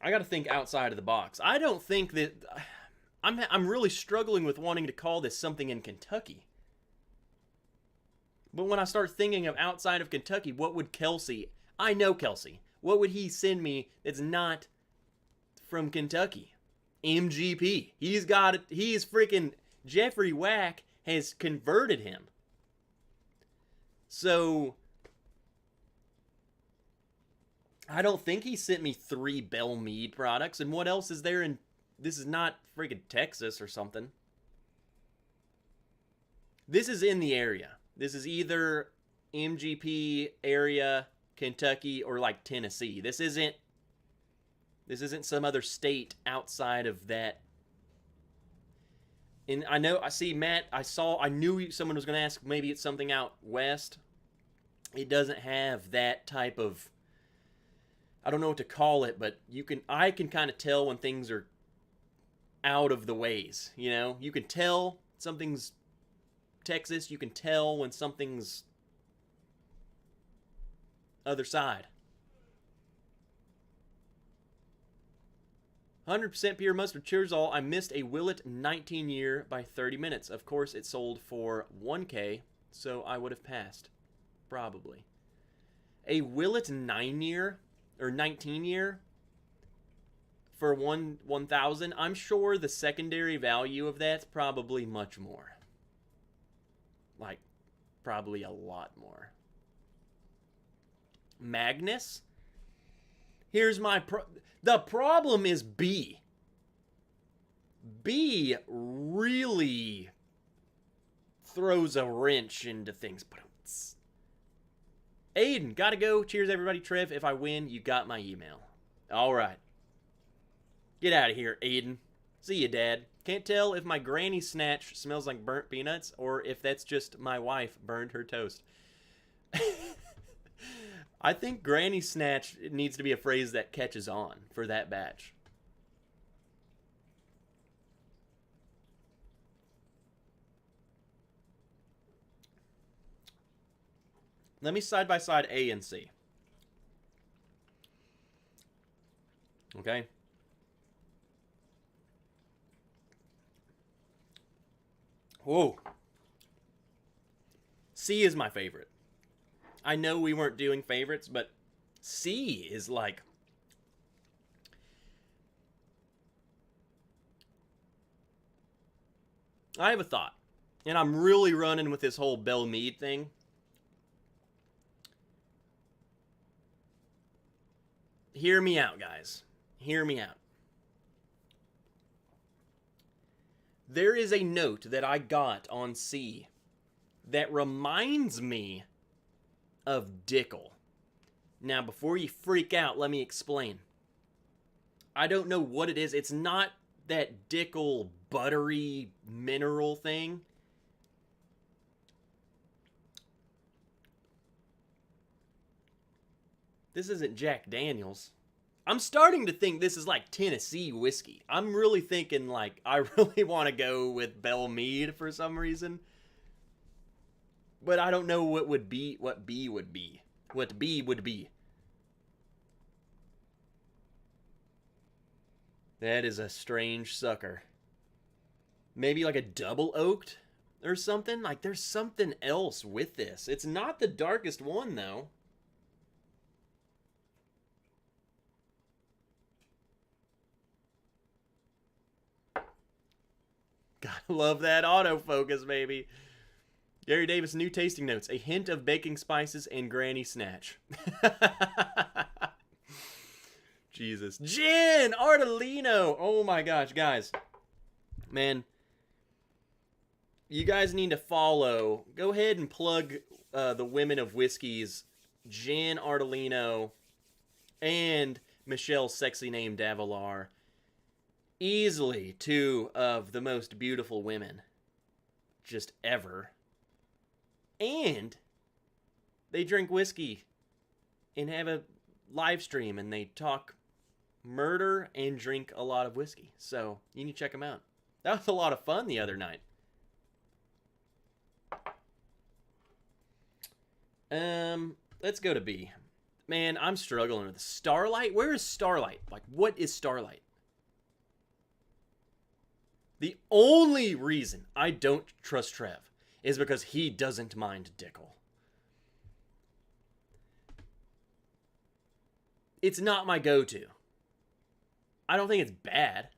I got to think outside of the box. I don't think that... I'm really struggling with wanting to call this something in Kentucky. But when I start thinking of outside of Kentucky, what would Kelsey... I know Kelsey. What would he send me that's not from Kentucky? MGP. He's got it. He's freaking... Jeffrey Wack has converted him. So... I don't think he sent me 3 Belle Meade products. And what else is there in... This is not freaking Texas or something. This is in the area. This is either MGP area, Kentucky, or like Tennessee. This isn't some other state outside of that. And I know, I see Matt, I knew someone was going to ask, maybe it's something out west. It doesn't have that type of, I don't know what to call it, but I can kind of tell when things are out of the ways, you know? You can tell something's Texas, you can tell when something's other side. 100% pure mustard. Cheers all. I missed a Willet 19 year by 30 minutes. Of course, it sold for 1K, so I would have passed. Probably. A Willet 9 year or 19 year for 1,000. I'm sure the secondary value of that's probably much more. Like, probably a lot more. Magnus? Here's my the problem is B. B really throws a wrench into things. Aiden, gotta go. Cheers, everybody. Trev, if I win, you got my email. All right. Get out of here, Aiden. See you, Dad. Can't tell if my granny snatch smells like burnt peanuts or if that's just my wife burned her toast. I think granny snatch needs to be a phrase that catches on for that batch. Let me side by side A and C. Okay. Whoa. C is my favorite. I know we weren't doing favorites, but C is like... I have a thought. And I'm really running with this whole Belle Meade thing. Hear me out, guys. Hear me out. There is a note that I got on C that reminds me of Dickel. Now, before you freak out, let me explain. I don't know what it is. It's not that Dickel buttery mineral thing. This isn't Jack Daniels. I'm starting to think this is like Tennessee whiskey. I'm really thinking like I really want to go with Belle Meade for some reason. But I don't know what B would be. What B would be. That is a strange sucker. Maybe like a double oaked or something? Like there's something else with this. It's not the darkest one though. Gotta love that autofocus, baby. Gary Davis, new tasting notes. A hint of baking spices and granny snatch. Jesus. Gin! Artolino! Oh my gosh, guys. Man. You guys need to follow. Go ahead and plug the Women of Whiskey's Jen Ardolino and Michelle's sexy name Davalar. Easily two of the most beautiful women just ever. And they drink whiskey and have a live stream and they talk murder and drink a lot of whiskey. So you need to check them out. That was a lot of fun the other night. Let's go to B. Man, I'm struggling with Starlight. Where is Starlight? Like, what is Starlight? The only reason I don't trust Trev is because he doesn't mind Dickel. It's not my go-to. I don't think it's bad.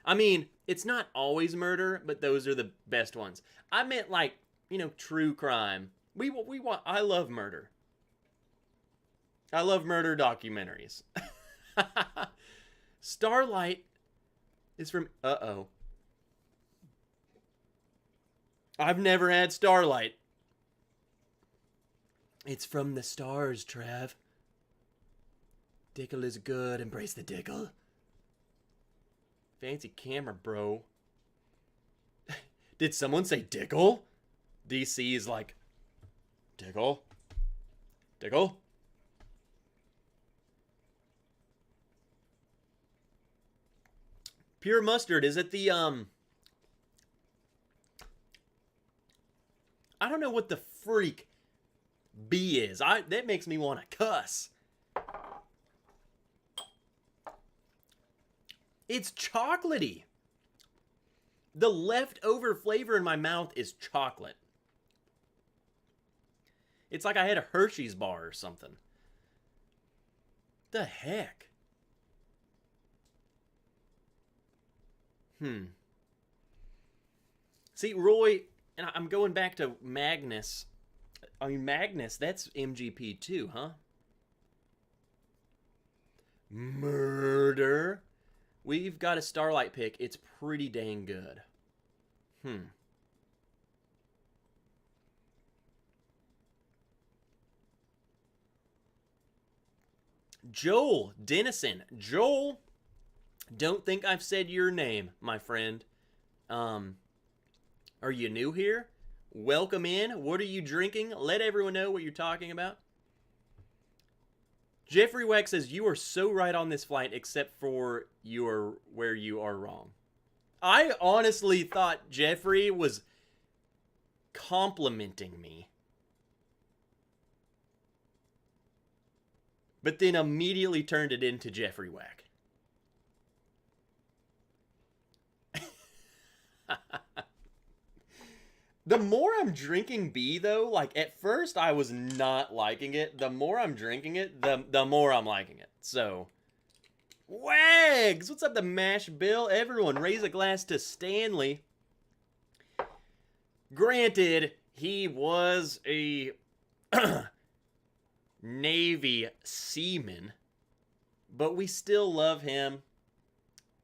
I mean, it's not always murder, but those are the best ones. I meant like, you know, true crime. I love murder. I love murder documentaries. Starlight is from... Uh-oh. I've never had Starlight. It's from the stars, Trav. Dickel is good. Embrace the Dickel. Fancy camera, bro. Did someone say Dickel? DC is like, Dickel? Dickel? Pure mustard, is it the, I don't know what the freak B is. That makes me want to cuss. It's chocolatey. The leftover flavor in my mouth is chocolate. It's like I had a Hershey's bar or something. The heck? See, Roy, and I'm going back to Magnus. I mean, Magnus, that's MGP too, huh? Murder. We've got a Starlight pick. It's pretty dang good. Joel Dennison. Joel, don't think I've said your name, my friend. Are you new here? Welcome in. What are you drinking? Let everyone know what you're talking about. Jeffrey Weck says, you are so right on this flight, except for where you are wrong. I honestly thought Jeffrey was complimenting me. But then immediately turned it into Jeffrey Weck. The more I'm drinking B, though, like, at first I was not liking it. The more I'm drinking it, the more I'm liking it. So, Wags! What's up, the Mash Bill? Everyone, raise a glass to Stanley. Granted, he was a Navy seaman, but we still love him.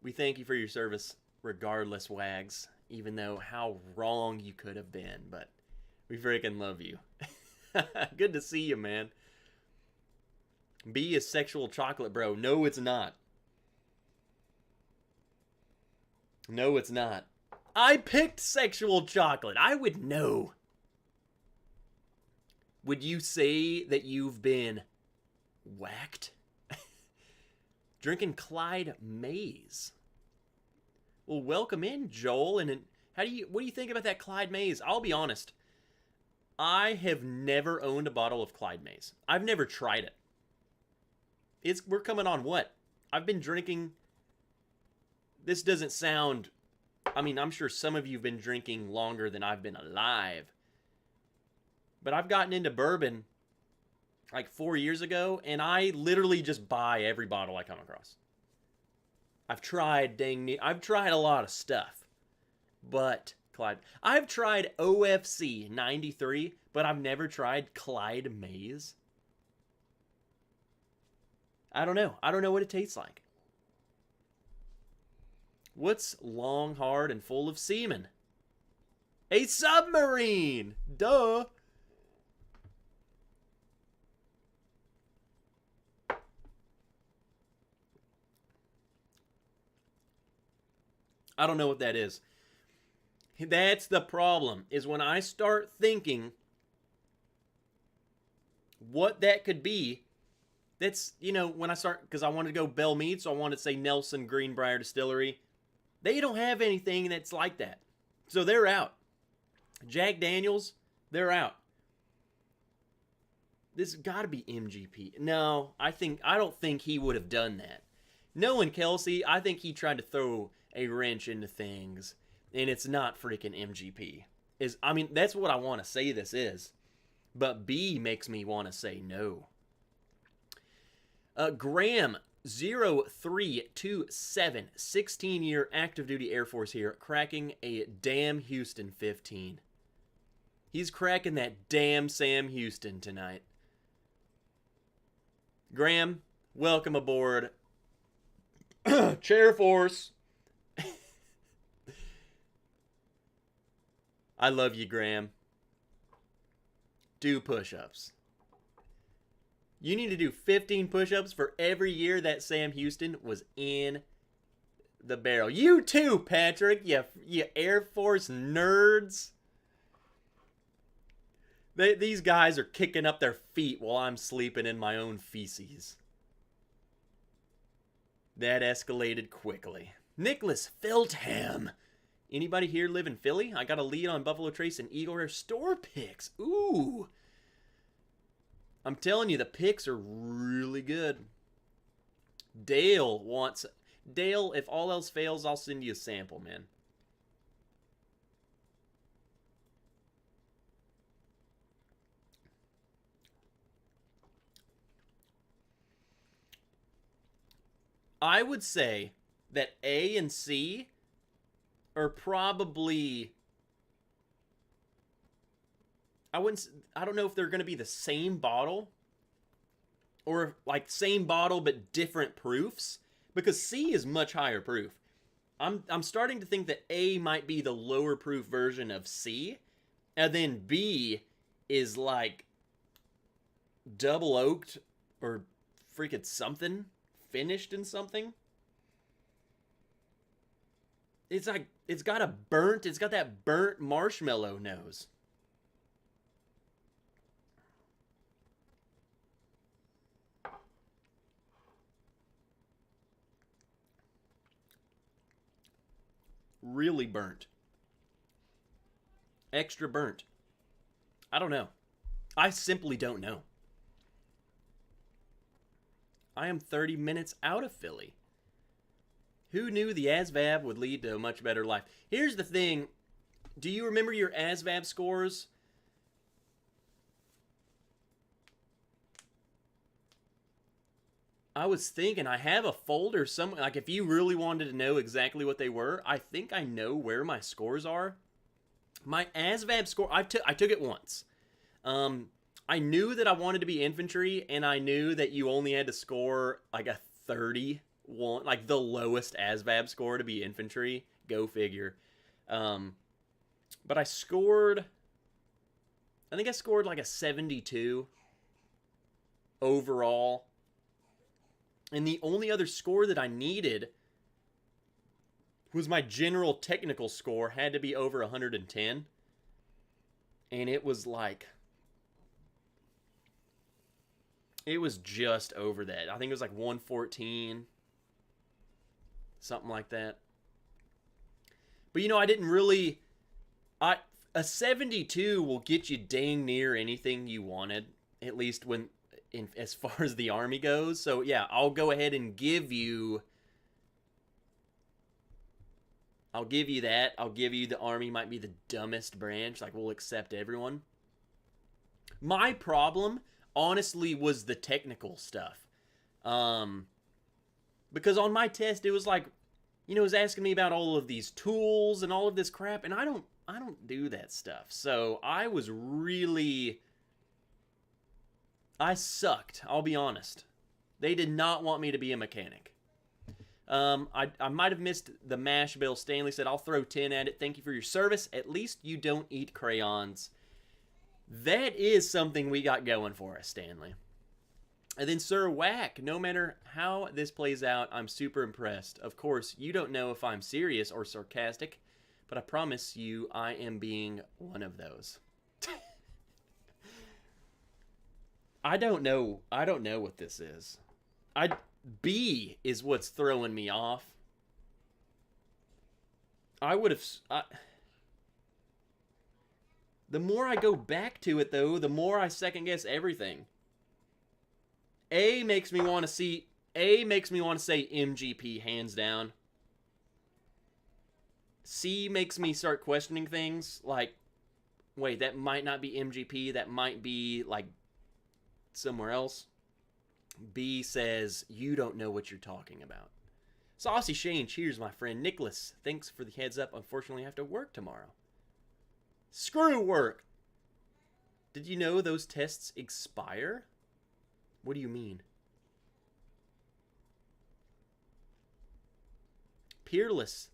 We thank you for your service, regardless, Wags. Even though how wrong you could have been, but we freaking love you. Good to see you, man. B is sexual chocolate, bro. No, it's not. No, it's not. I picked sexual chocolate. I would know. Would you say that you've been whacked? Drinking Clyde Mays. Well, welcome in, Joel. And what do you think about that Clyde Mays? I'll be honest. I have never owned a bottle of Clyde Mays. I've never tried it. We're coming on what? I've been drinking. This doesn't sound. I mean, I'm sure some of you have been drinking longer than I've been alive. But I've gotten into bourbon like 4 years ago, and I literally just buy every bottle I come across. I've tried a lot of stuff, but I've tried OFC 93, but I've never tried Clyde Mays. I don't know. I don't know what it tastes like. What's long, hard, and full of semen? A submarine! Duh! I don't know what that is. That's the problem, is when I start thinking what that could be, that's, when I start, because I wanted to go Bell Mead, so I wanted to say Nelson Greenbrier Distillery. They don't have anything that's like that. So they're out. Jack Daniels, they're out. This has got to be MGP. No, I don't think he would have done that. Knowing Kelsey, I think he tried to throw a wrench into things, and it's not freaking MGP. That's what I want to say this is, but B makes me want to say no. Graham 0327, 16-year active duty Air Force here, cracking a damn Houston 15. He's cracking that damn Sam Houston tonight. Graham, welcome aboard. Chair Force. I love you, Graham. Do push-ups. You need to do 15 push-ups for every year that Sam Houston was in the barrel. You too, Patrick, you Air Force nerds. These guys are kicking up their feet while I'm sleeping in my own feces. That escalated quickly. Nicholas Feltham. Anybody here live in Philly? I got a lead on Buffalo Trace and Eagle Rare store picks. Ooh. I'm telling you, the picks are really good. Dale, if all else fails, I'll send you a sample, man. I would say that A and C are probably, I don't know if they're going to be the same bottle or like same bottle but different proofs, because C is much higher proof. I'm starting to think that A might be the lower proof version of C, and then B is like double oaked or freaking something, finished in something. It's like, it's got that burnt marshmallow nose. Really burnt. Extra burnt. I don't know. I simply don't know. I am 30 minutes out of Philly. Who knew the ASVAB would lead to a much better life? Here's the thing. Do you remember your ASVAB scores? I was thinking, I have a folder somewhere. Like, if you really wanted to know exactly what they were, I think I know where my scores are. My ASVAB score, I took it once. I knew that I wanted to be infantry, and I knew that you only had to score like a 31, like the lowest ASVAB score to be infantry. Go figure. But I think I scored like a 72 overall. And the only other score that I needed was my general technical score had to be over 110. And it was like, it was just over that. I think it was like 114. Something like that. But I didn't really, a 72 will get you dang near anything you wanted, at least as far as the Army goes. So yeah, I'll go ahead and give you that. I'll give you the Army might be the dumbest branch. Like, we'll accept everyone. My problem, honestly, was the technical stuff. Because on my test, it was like, it was asking me about all of these tools and all of this crap, and I don't do that stuff. So I sucked, I'll be honest. They did not want me to be a mechanic. I might have missed the mash bill. Stanley said, I'll throw 10 at it. Thank you for your service. At least you don't eat crayons. That is something we got going for us, Stanley. And then Sir Whack, no matter how this plays out, I'm super impressed. Of course, you don't know if I'm serious or sarcastic, but I promise you I am being one of those. I don't know what this is. B is what's throwing me off. The more I go back to it, though, the more I second guess everything. A makes me want to say MGP, hands down. C makes me start questioning things like, wait, that might not be MGP, that might be like somewhere else. B says, you don't know what you're talking about. Saucy Shane, cheers, my friend. Nicholas, thanks for the heads up. Unfortunately, I have to work tomorrow. Screw work. Did you know those tests expire? What do you mean? Peerless.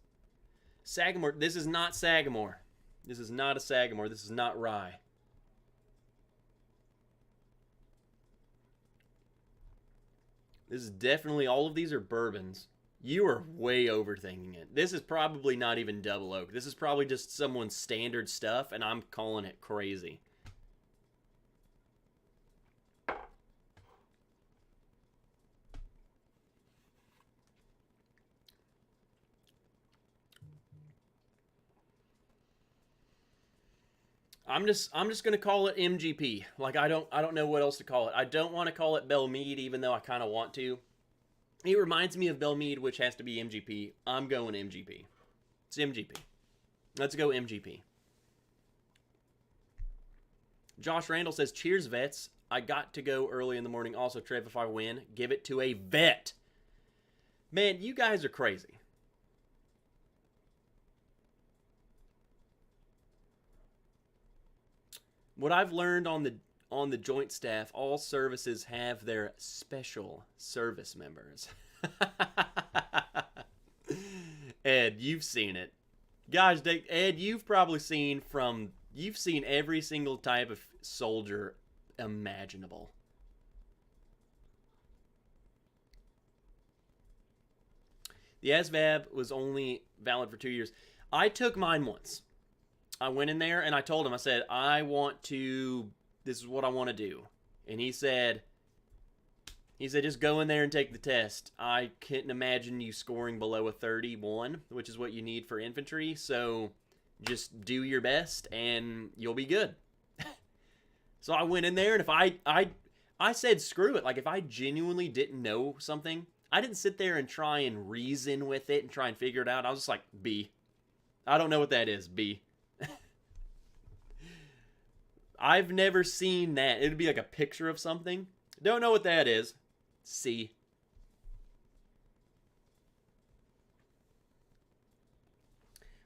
Sagamore. This is not Sagamore. This is not a Sagamore. This is not rye. This is definitely, all of these are bourbons. You are way overthinking it. This is probably not even double oak. This is probably just someone's standard stuff, and I'm calling it crazy. I'm just gonna call it MGP. Like I don't know what else to call it. I don't want to call it Belle Meade, even though I kind of want to. It reminds me of Belle Meade, which has to be MGP. I'm going MGP. It's MGP. Let's go MGP. Josh Randall says, cheers, vets. I got to go early in the morning. Also, Trev, if I win, give it to a vet. Man, you guys are crazy. What I've learned on the joint staff, all services have their special service members. Ed, you've seen it. Gosh, Ed, you've probably seen every single type of soldier imaginable. The ASVAB was only valid for 2 years. I took mine once. I went in there and I told him, I said, this is what I want to do. And he said, just go in there and take the test. I couldn't imagine you scoring below a 31, which is what you need for infantry. So just do your best and you'll be good. So I went in there, and if I said, screw it. Like, if I genuinely didn't know something, I didn't sit there and try and reason with it and try and figure it out. I was just like, B. I don't know what that is, B. I've never seen that. It'd be like a picture of something. Don't know what that is. C.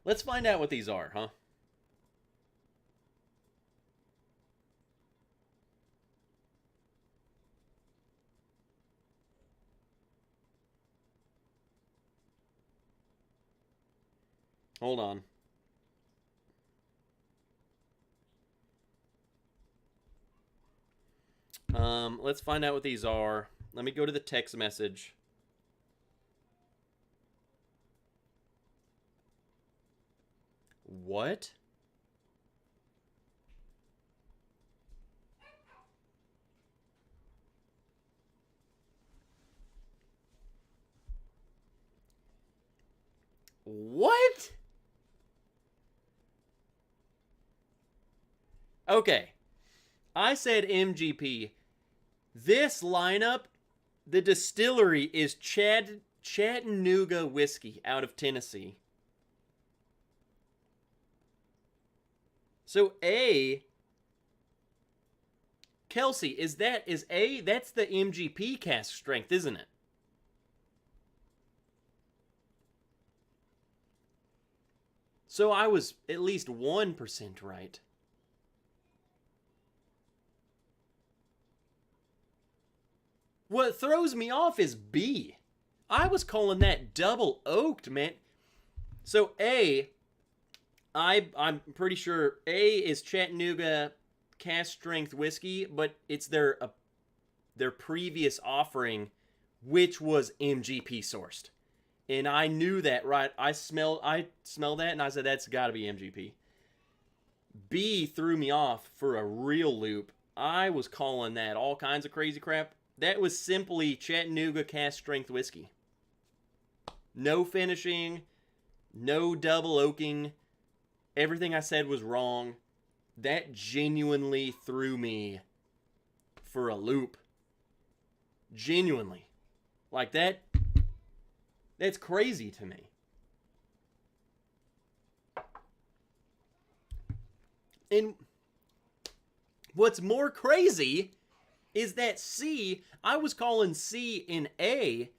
Let's find out what these are, huh? Hold on. Let's find out what these are. Let me go to the text message. What? What? Okay. I said MGP. This lineup, the distillery is Chattanooga whiskey out of Tennessee. So A, Kelsey, is A, that's the MGP cask strength, isn't it? So I was at least 1% right. What throws me off is B. I was calling that double oaked, man. So I'm pretty sure A is Chattanooga cast strength whiskey, but it's their previous offering, which was MGP sourced. And I knew that, right? I smelled that and I said that's got to be MGP. B threw me off for a real loop. I was calling that all kinds of crazy crap. That was simply Chattanooga cast strength whiskey. No finishing, no double oaking. Everything I said was wrong. That genuinely threw me for a loop. Genuinely. Like that's crazy to me. And what's more crazy is that C, I was calling C and A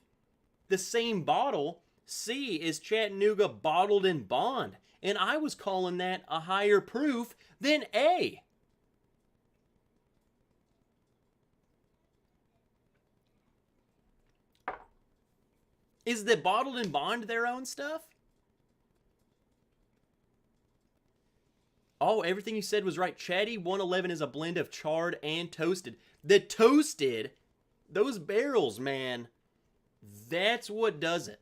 the same bottle. C is Chattanooga bottled in bond. And I was calling that a higher proof than A. Is the bottled in bond their own stuff? Oh, everything you said was right. Chatty 111 is a blend of charred and toasted. The toasted, those barrels, man, that's what does it.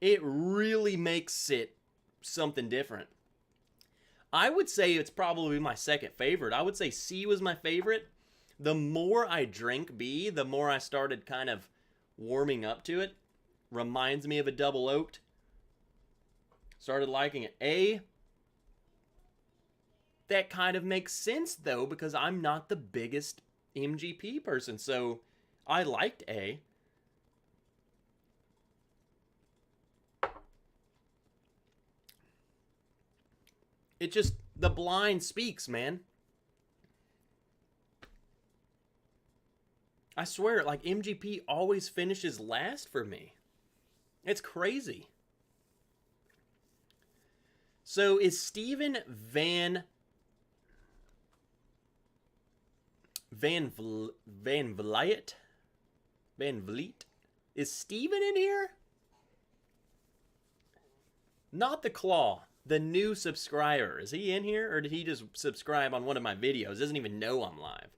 It really makes it something different. I would say it's probably my second favorite. I would say C was my favorite. The more I drank B, the more I started kind of warming up to it. Reminds me of a double oaked. Started liking it. A, that kind of makes sense though, because I'm not the biggest MGP person, so I liked A. It just, the blind speaks, man. I swear, like, MGP always finishes last for me. It's crazy. So is Steven Van Vliet? Is Steven in here? Not the Claw. The new subscriber. Is he in here? Or did he just subscribe on one of my videos? Doesn't even know I'm live.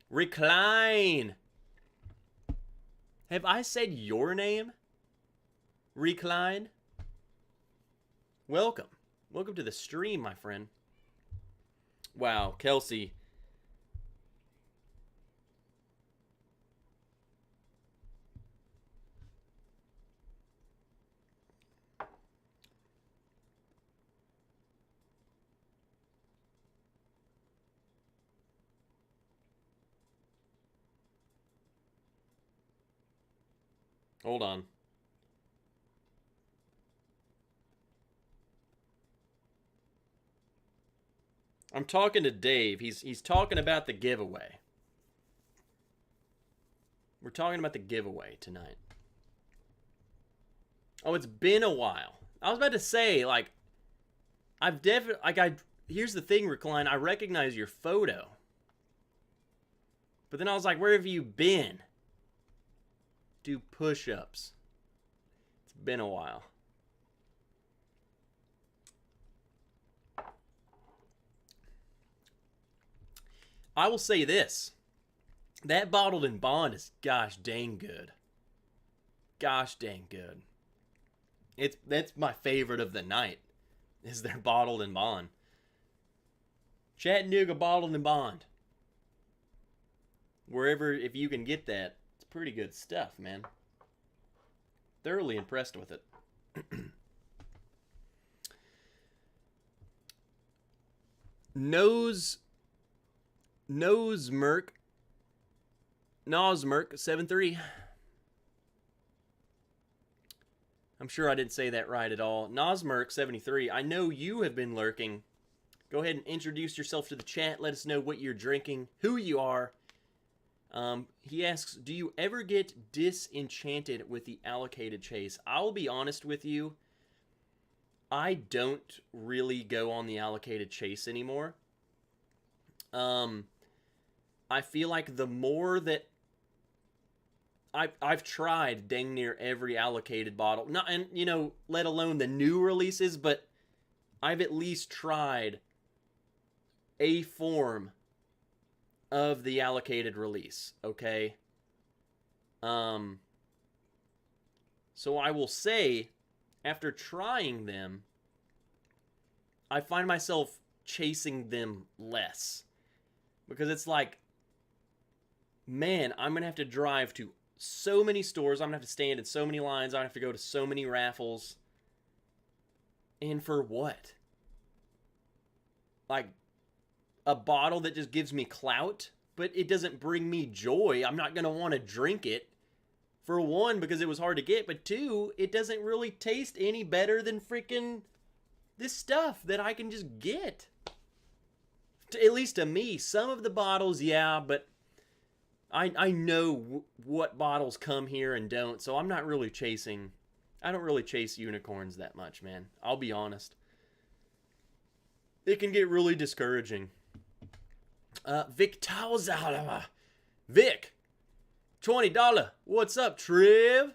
Recline. Have I said your name? Recline. Welcome. Welcome to the stream, my friend. Wow, Kelsey. Hold on. I'm talking to Dave. He's talking about the giveaway. We're talking about the giveaway tonight. Oh, it's been a while. I was about to say, like, I've definitely, like, here's the thing, Recline. I recognize your photo. But then I was like, where have you been? Do push-ups. It's been a while. I will say this. That bottled in bond is gosh dang good. Gosh dang good. That's my favorite of the night. Is their bottled in bond. Chattanooga bottled in bond. Wherever, if you can get that, it's pretty good stuff, man. Thoroughly impressed with it. Nosmerk 73. I'm sure I didn't say that right at all. Nosmerk 73. I know you have been lurking. Go ahead and introduce yourself to the chat. Let us know what you're drinking, who you are. He asks, do you ever get disenchanted with the allocated chase? I'll be honest with you. I don't really go on the allocated chase anymore. I feel like the more that I've tried dang near every allocated bottle. Not and you know, let alone the new releases, but I've at least tried a form of the allocated release, okay? Um so I will say after trying them, I find myself chasing them less because it's like, man, I'm going to have to drive to so many stores. I'm going to have to stand in so many lines. I'm going to have to go to so many raffles. And for what? Like a bottle that just gives me clout, but it doesn't bring me joy. I'm not going to want to drink it. For one, because it was hard to get, but two, it doesn't really taste any better than freaking this stuff that I can just get. At least to me, some of the bottles, yeah, but I know what bottles come here and don't, so I'm not really chasing. I don't really chase unicorns that much, man. I'll be honest. It can get really discouraging. Vic Tauzalama. Vic, $20. What's up, Triv?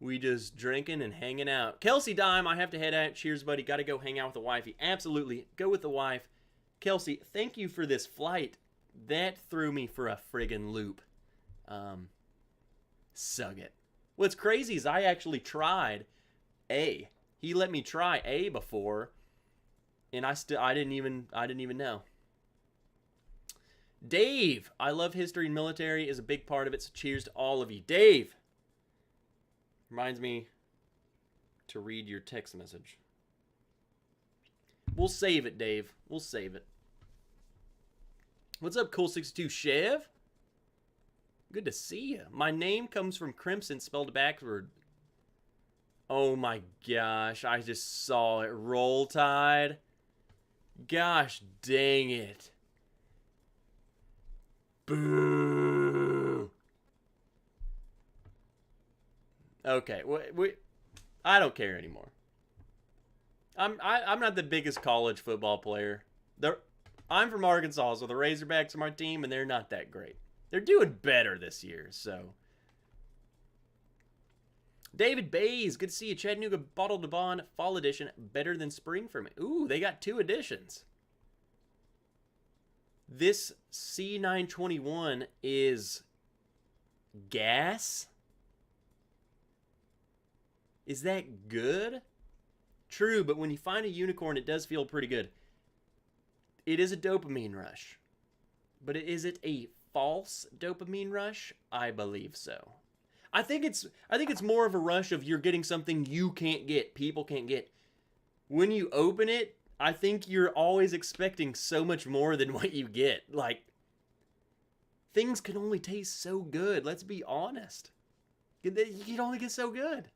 We just drinking and hanging out. Kelsey Dime, I have to head out. Cheers, buddy. Got to go hang out with the wifey. Absolutely. Go with the wife. Kelsey, thank you for this flight. That threw me for a friggin' loop. Sug it. What's crazy is I actually tried A. He let me try A before, and I didn't even know. Dave, I love history and military is a big part of it, so cheers to all of you. Dave, reminds me to read your text message. We'll save it, Dave. We'll save it. What's up, Cool62 Chev? Good to see you. My name comes from Crimson, spelled backward. Oh my gosh, I just saw it. Roll Tide. Gosh dang it. Boo. Okay, I don't care anymore. I'm not the biggest college football player. I'm from Arkansas, so the Razorbacks are my team, and they're not that great. They're doing better this year, so. David Bays, good to see you. Chattanooga Bottled to Bond Fall Edition, better than spring for me. Ooh, they got 2 editions. This C921 is gas? Is that good? True, but when you find a unicorn, it does feel pretty good. It is a dopamine rush. But is it a false dopamine rush? I believe so. I think it's more of a rush of you're getting something you can't get, people can't get. When you open it, I think you're always expecting so much more than what you get. Like, things can only taste so good. Let's be honest. You can only get so good.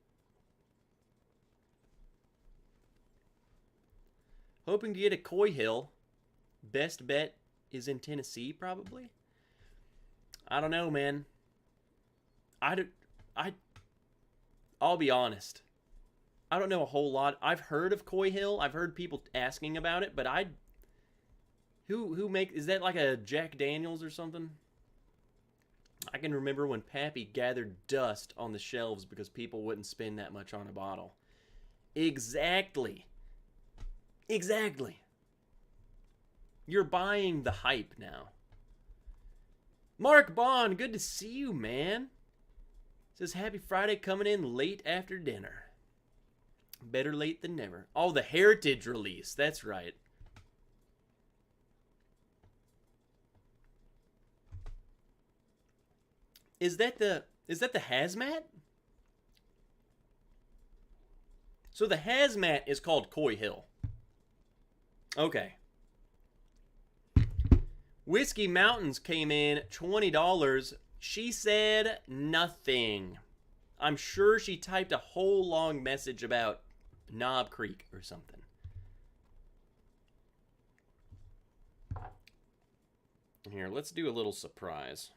Hoping to get a Coy Hill. Best bet is in Tennessee, probably. I don't know, man. I'll be honest. I don't know a whole lot. I've heard of Coy Hill. I've heard people asking about it, but is that like a Jack Daniels or something? I can remember when Pappy gathered dust on the shelves because people wouldn't spend that much on a bottle. Exactly. Exactly. You're buying the hype now. Mark Bond, good to see you, man. Says happy Friday, coming in late after dinner. Better late than never. Oh, the Heritage release. That's right. Is that the hazmat? So the hazmat is called Coy Hill. Okay. Whiskey Mountains came in $20. She said nothing. I'm sure she typed a whole long message about Knob Creek or something. Here, let's do a little surprise.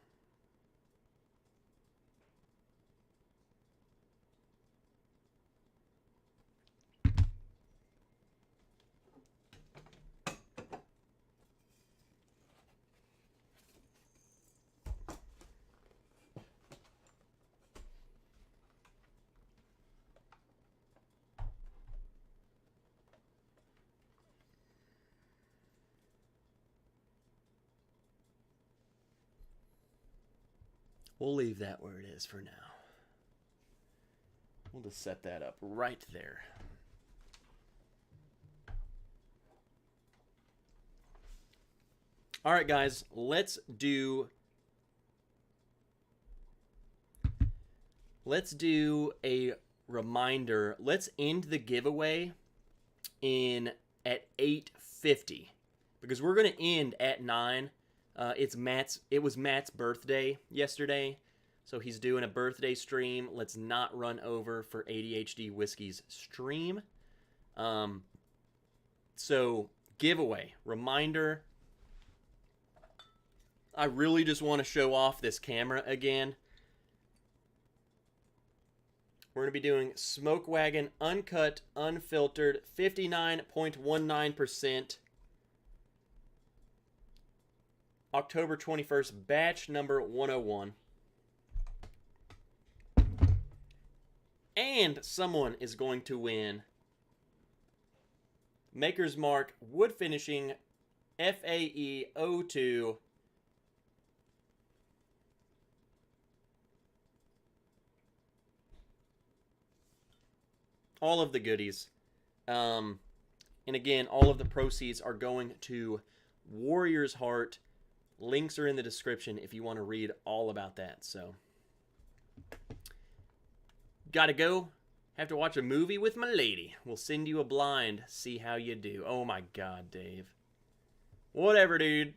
We'll leave that where it is for now. We'll just set that up right there. All right, guys, let's do a reminder. Let's end the giveaway at 8:50 because we're going to end at 9. It was Matt's birthday yesterday, so he's doing a birthday stream. Let's not run over for ADHD Whiskey's stream. So giveaway reminder. I really just want to show off this camera again. We're going to be doing Smoke Wagon Uncut, Unfiltered, 59.19%. October 21st, batch number 101. And someone is going to win Maker's Mark Wood Finishing FAE 02. All of the goodies. And again, all of the proceeds are going to Warrior's Heart. Links are in the description if you want to read all about that. So, gotta go. Have to watch a movie with my lady. We'll send you a blind. See how you do. Oh my God, Dave. Whatever, dude.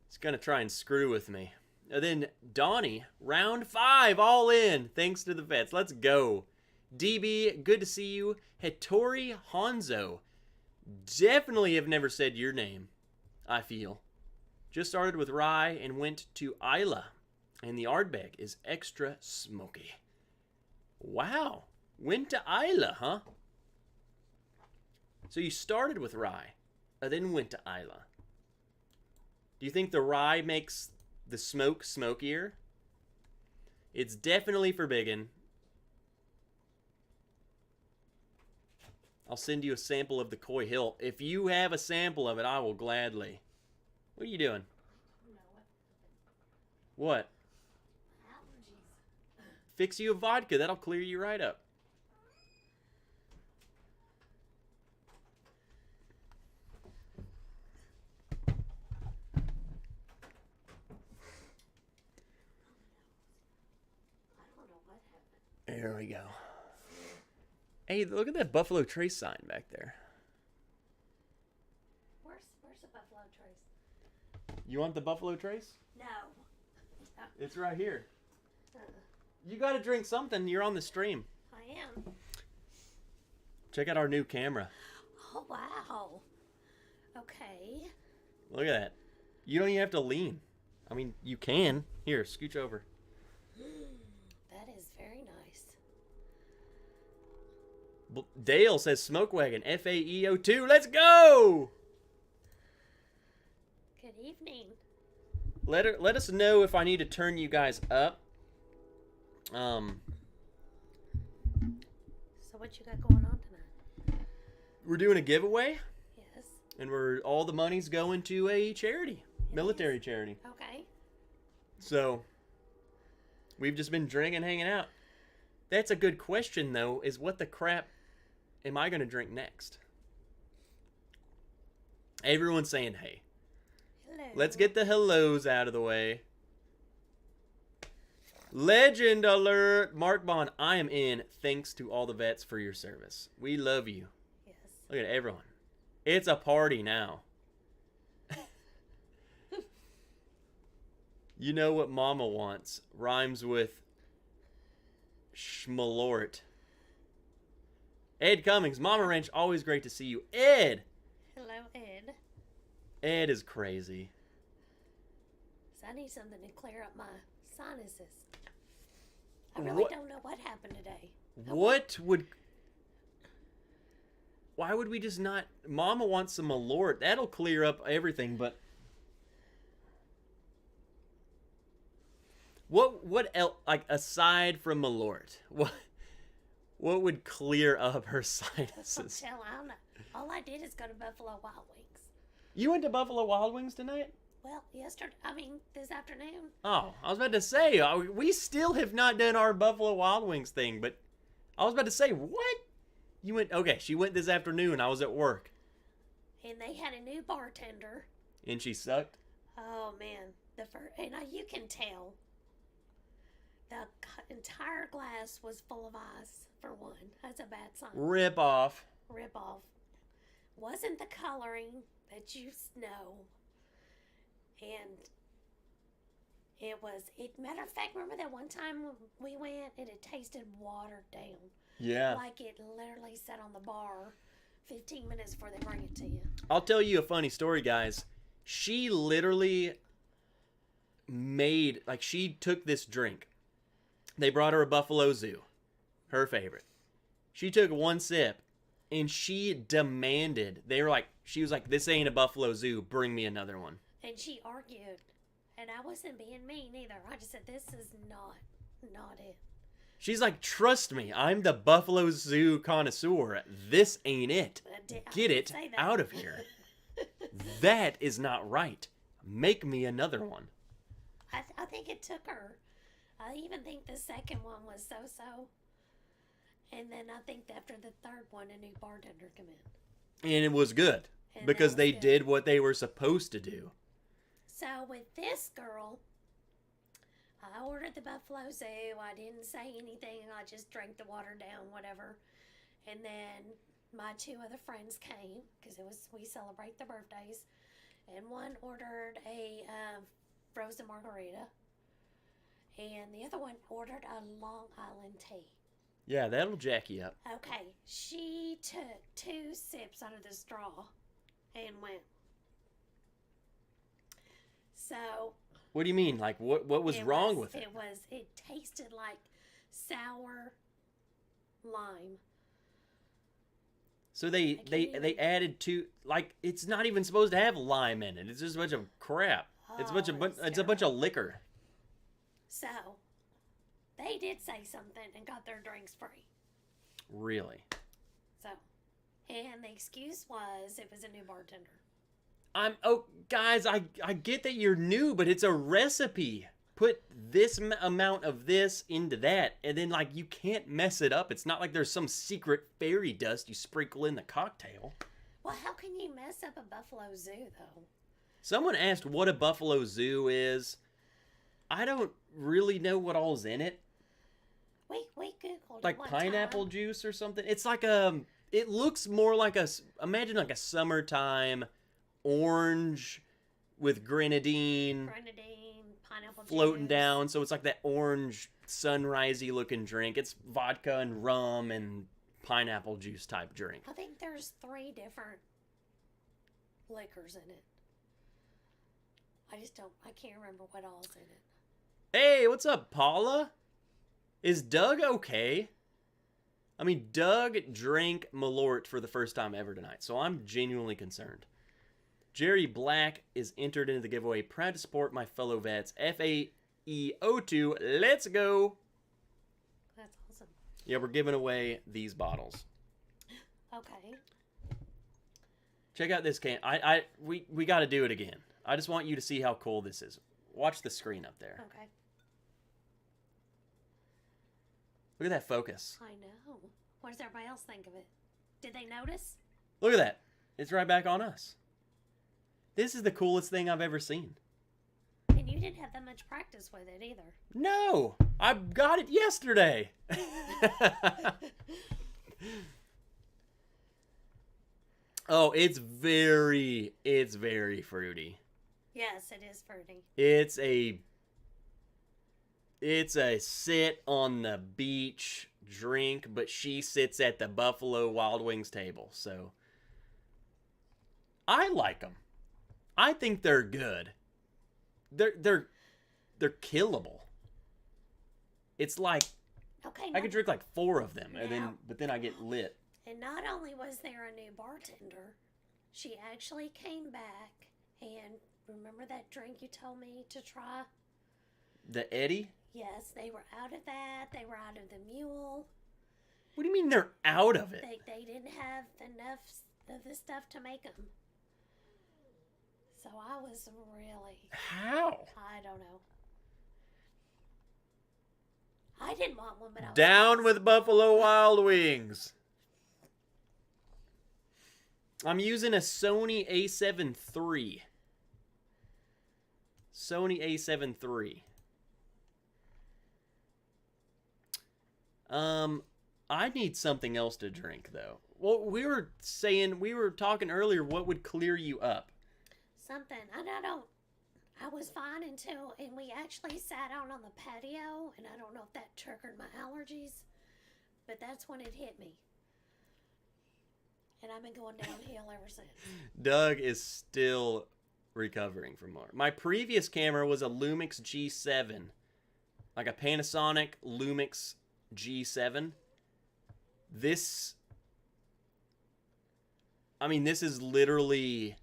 He's gonna try and screw with me. And then Donnie, round 5, all in. Thanks to the vets. Let's go. DB, good to see you. Hattori Hanzo. Definitely have never said your name, I feel. Just started with rye and went to Isla. And the Ardbeg is extra smoky. Wow. Went to Isla, huh? So you started with rye, then went to Isla. Do you think the rye makes the smoke smokier? It's definitely forbidden. I'll send you a sample of the Coy Hill. If you have a sample of it, I will gladly. What are you doing? What? Allergies. Fix you a vodka. That'll clear you right up. There we go. Hey, look at that Buffalo Trace sign back there. Where's the Buffalo Trace? You want the Buffalo Trace? No. It's right here. You got to drink something. You're on the stream. I am. Check out our new camera. Oh, wow. Okay. Look at that. You don't even have to lean. I mean, you can. Here, scooch over. That is very nice. Dale says Smoke Wagon FAE02. Let's go! Good evening. Let us know if I need to turn you guys up. So what you got going on tonight? We're doing a giveaway. Yes. And all the money's going to a charity. Military charity. Okay. So we've just been drinking, hanging out. That's a good question, though, is what the crap am I going to drink next? Everyone's saying, hey. Hello. Let's get the hellos out of the way. Legend alert. Mark Bond, I am in. Thanks to all the vets for your service. We love you. Yes. Look at everyone. It's a party now. You know what mama wants. Rhymes with schmalort. Ed Cummings, Mama Ranch, always great to see you. Ed! Hello, Ed. Ed is crazy. So I need something to clear up my sinuses. I really don't know what happened today. Why would we just not... Mama wants some Malort. That'll clear up everything, but... What else, like, aside from Malort, what would clear up her sinuses? Hell, I don't know. All I did is go to Buffalo Wild Wings. You went to Buffalo Wild Wings tonight? Well, yesterday, this afternoon. Oh, I was about to say, we still have not done our Buffalo Wild Wings thing, but I was about to say, what? You went, okay, she went this afternoon. I was at work. And they had a new bartender. And she sucked? Oh, man. And you can tell. The entire glass was full of ice, for one. That's a bad sign. Rip off. Rip off. Wasn't the coloring that you know. And matter of fact, remember that one time we went and it tasted watered down? Yeah. Like it literally sat on the bar 15 minutes before they bring it to you. I'll tell you a funny story, guys. She literally she took this drink. They brought her a Buffalo Zoo, her favorite. She took one sip and she demanded, she was like, this ain't a Buffalo Zoo, bring me another one. And she argued. And I wasn't being mean either. I just said, this is not it. She's like, trust me, I'm the Buffalo Zoo connoisseur. This ain't it. Get it out of here. That is not right. Make me another one. I think it took her. I even think the second one was so-so. And then I think after the third one, a new bartender came in. And it was good. Because they did what they were supposed to do. So with this girl, I ordered the Buffalo Zoo. I didn't say anything. I just drank the water down, whatever. And then my two other friends came because we celebrate their birthdays. And one ordered a frozen margarita. And the other one ordered a Long Island tea. Yeah, that'll jack you up. Okay, she took 2 sips out of the straw and went. So. What do you mean? Like, what was wrong with it? It tasted like sour lime. So they added it's not even supposed to have lime in it. It's just a bunch of crap. It's a bunch of liquor. So, they did say something and got their drinks free. Really? So, and the excuse was it was a new bartender. Guys, I get that you're new, but it's a recipe. Put this amount of this into that, and then you can't mess it up. It's not like there's some secret fairy dust you sprinkle in the cocktail. Well, how can you mess up a Buffalo Zoo though? Someone asked what a Buffalo Zoo is. I don't really know what all's in it. We Googled like one pineapple time. Juice or something. It's like it looks more like imagine like a summertime orange with grenadine pineapple floating juice. down. So it's like that orange sunrisey looking drink. It's vodka and rum and pineapple juice type drink. I think there's 3 different liquors in it. I can't remember what all's in it. Hey, what's up, Paula? Is Doug okay? I mean, Doug drank Malort for the first time ever tonight, so I'm genuinely concerned. Jerry Black is entered into the giveaway. Proud to support my fellow vets. FAEO2, let's go. That's awesome. Yeah, we're giving away these bottles. Okay. Check out this can. We got to do it again. I just want you to see how cool this is. Watch the screen up there. Okay. Look at that focus. I know. What does everybody else think of it? Did they notice? Look at that. It's right back on us. This is the coolest thing I've ever seen. And you didn't have that much practice with it either. No, I got it yesterday. Oh, it's very fruity. Yes, it is fruity. It's a sit on the beach drink, but she sits at the Buffalo Wild Wings table. So I like them. I think they're good. They're killable. It's like I could drink like 4 of them, but then I get lit. And not only was there a new bartender, she actually came back and remember that drink you told me to try? The Eddie? Yes, they were out of that. They were out of the mule. What do you mean they're out of it? They didn't have enough of the stuff to make them. So I was really. How? I don't know. I didn't want one, but I was Down forced. with Buffalo Wild Wings. I'm using a Sony A7 III. Sony A7 III. I need something else to drink though. Well, we were talking earlier what would clear you up. Something. And I don't. I was fine until, and we actually sat out on the patio, and I don't know if that triggered my allergies, but that's when it hit me. And I've been going downhill ever since. Doug is still recovering from my previous camera was a Lumix G7, like a Panasonic Lumix G7. This is literally,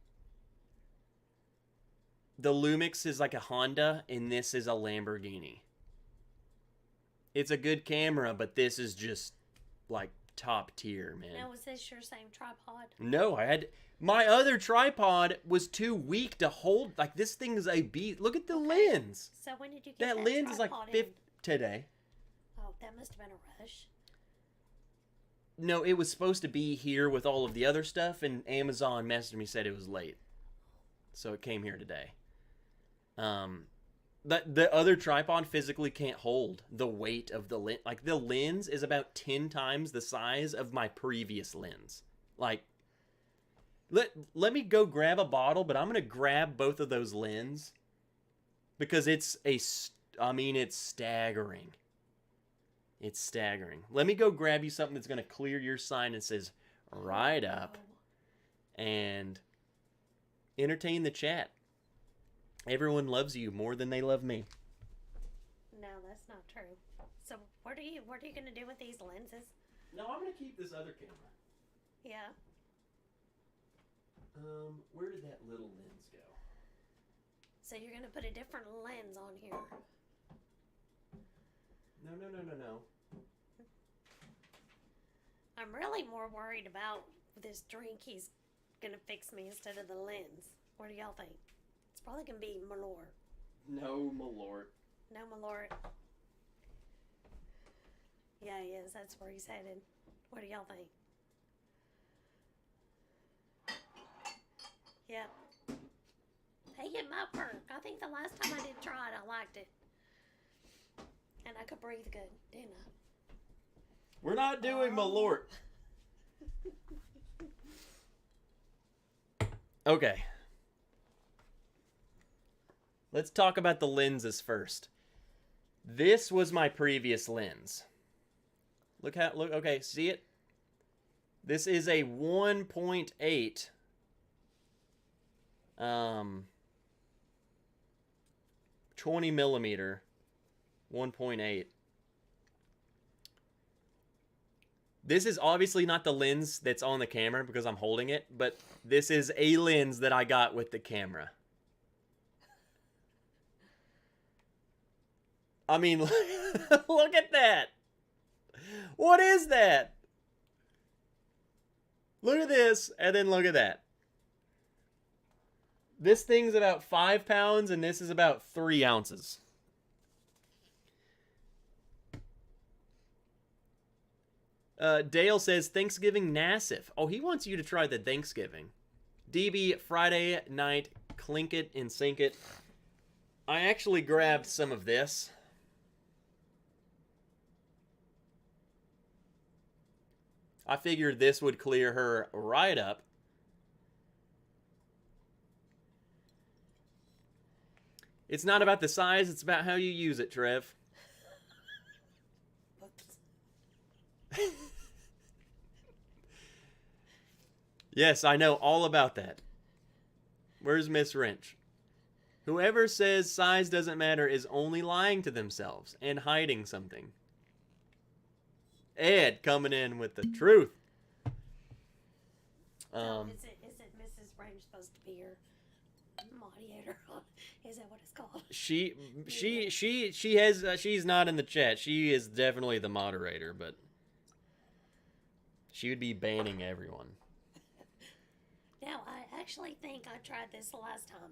the Lumix is like a Honda and this is a Lamborghini. It's a good camera, but this is just like top tier, man. Now, was this your same tripod? No, my other tripod was too weak to hold. Like, this thing is a beast. Look at the lens. So when did you get That lens is like tripod 50 today. Oh, that must have been a rush. No, it was supposed to be here with all of the other stuff, and Amazon messaged me, said it was late. So it came here today. The other tripod physically can't hold the weight of the lens. Like, the lens is about 10 times the size of my previous lens. Like, let me go grab a bottle, but I'm going to grab both of those lenses because it's staggering. It's staggering. Let me go grab you something that's going to clear your sign that says "Ride Up" and entertain the chat. Everyone loves you more than they love me. No, that's not true. So what are you gonna do with these lenses? No, I'm going to keep this other camera. Yeah. Where did that little lens go? So you're gonna put a different lens on here. No. I'm really more worried about this drink he's gonna fix me instead of the lens. What do y'all think? It's probably gonna be Malort. No, Malort. No Malort. Yeah, he is. That's where he's headed. What do y'all think? Yep. Hey, get my perk. I think the last time I did try it, I liked it. And I could breathe good, didn't I? We're not doing Malort. Okay. Let's talk about the lenses first. This was my previous lens. Look, okay, see it? This is a 1.8 20 millimeter 1.8. This is obviously not the lens that's on the camera because I'm holding it, but this is a lens that I got with the camera. I mean, look at that. What is that? Look at this, and then look at that. This thing's about 5 pounds, and this is about 3 ounces. Dale says, Thanksgiving nassif. Oh, he wants you to try the Thanksgiving. DB, Friday night, clink it and sink it. I actually grabbed some of this. I figured this would clear her right up. It's not about the size, it's about how you use it, Trev. Yes, I know all about that. Where's Miss Wrench? Whoever says size doesn't matter is only lying to themselves and hiding something. Ed coming in with the truth. Is it Mrs. Wrench supposed to be your moderator? Is that what it's called? She's not in the chat. She is definitely the moderator, but she would be banning everyone. Now, I actually think I tried this the last time.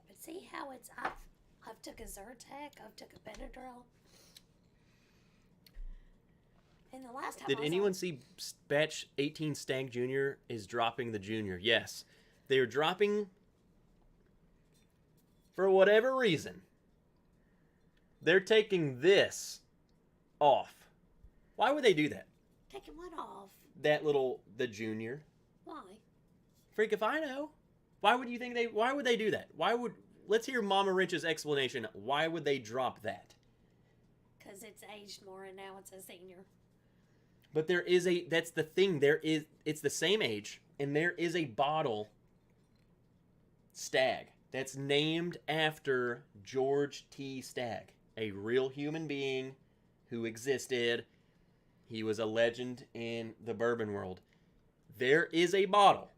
But see how I've took a Zyrtec, I've took a Benadryl. And the last time Did anyone see Batch 18 Stag Jr. is dropping the Junior? Yes. They're dropping, for whatever reason, they're taking this off. Why would they do that? taking what off? The Junior. Why? Freak if I know. Why would they do that? Let's hear Mama Wrench's explanation. Why would they drop that? Because it's aged more and now it's a senior. But that's the thing. It's the same age, and there is a bottle Stag that's named after George T. Stagg, a real human being who existed. He was a legend in the bourbon world. There is a bottle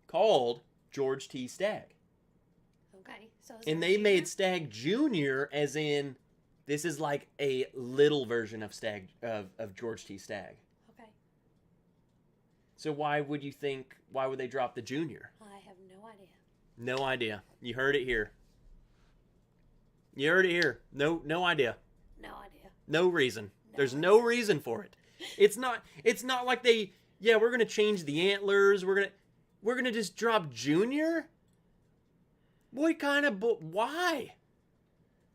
called George T. Stagg. Okay, so And they made Stagg Jr. as in this is like a little version of George T. Stagg. Okay. So why would they drop the Junior? I have no idea. No idea. You heard it here. You heard it here. No idea. No idea. No reason. No There's no reason for it. It's not like we're going to change the antlers. We're going to just drop Junior? What kind of why?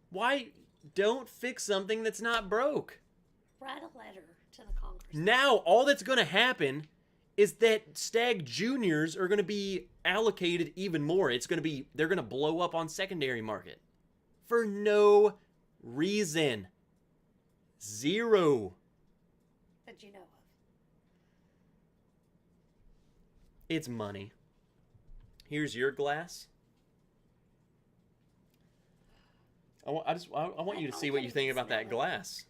Why don't fix something that's not broke? Write a letter to the Congress. Now, all that's going to happen is that Stag Juniors are going to be allocated even more. They're going to blow up on secondary market for no reason. Zero. That you know of. It's money. Here's your glass. I want you to see what you think about that glass.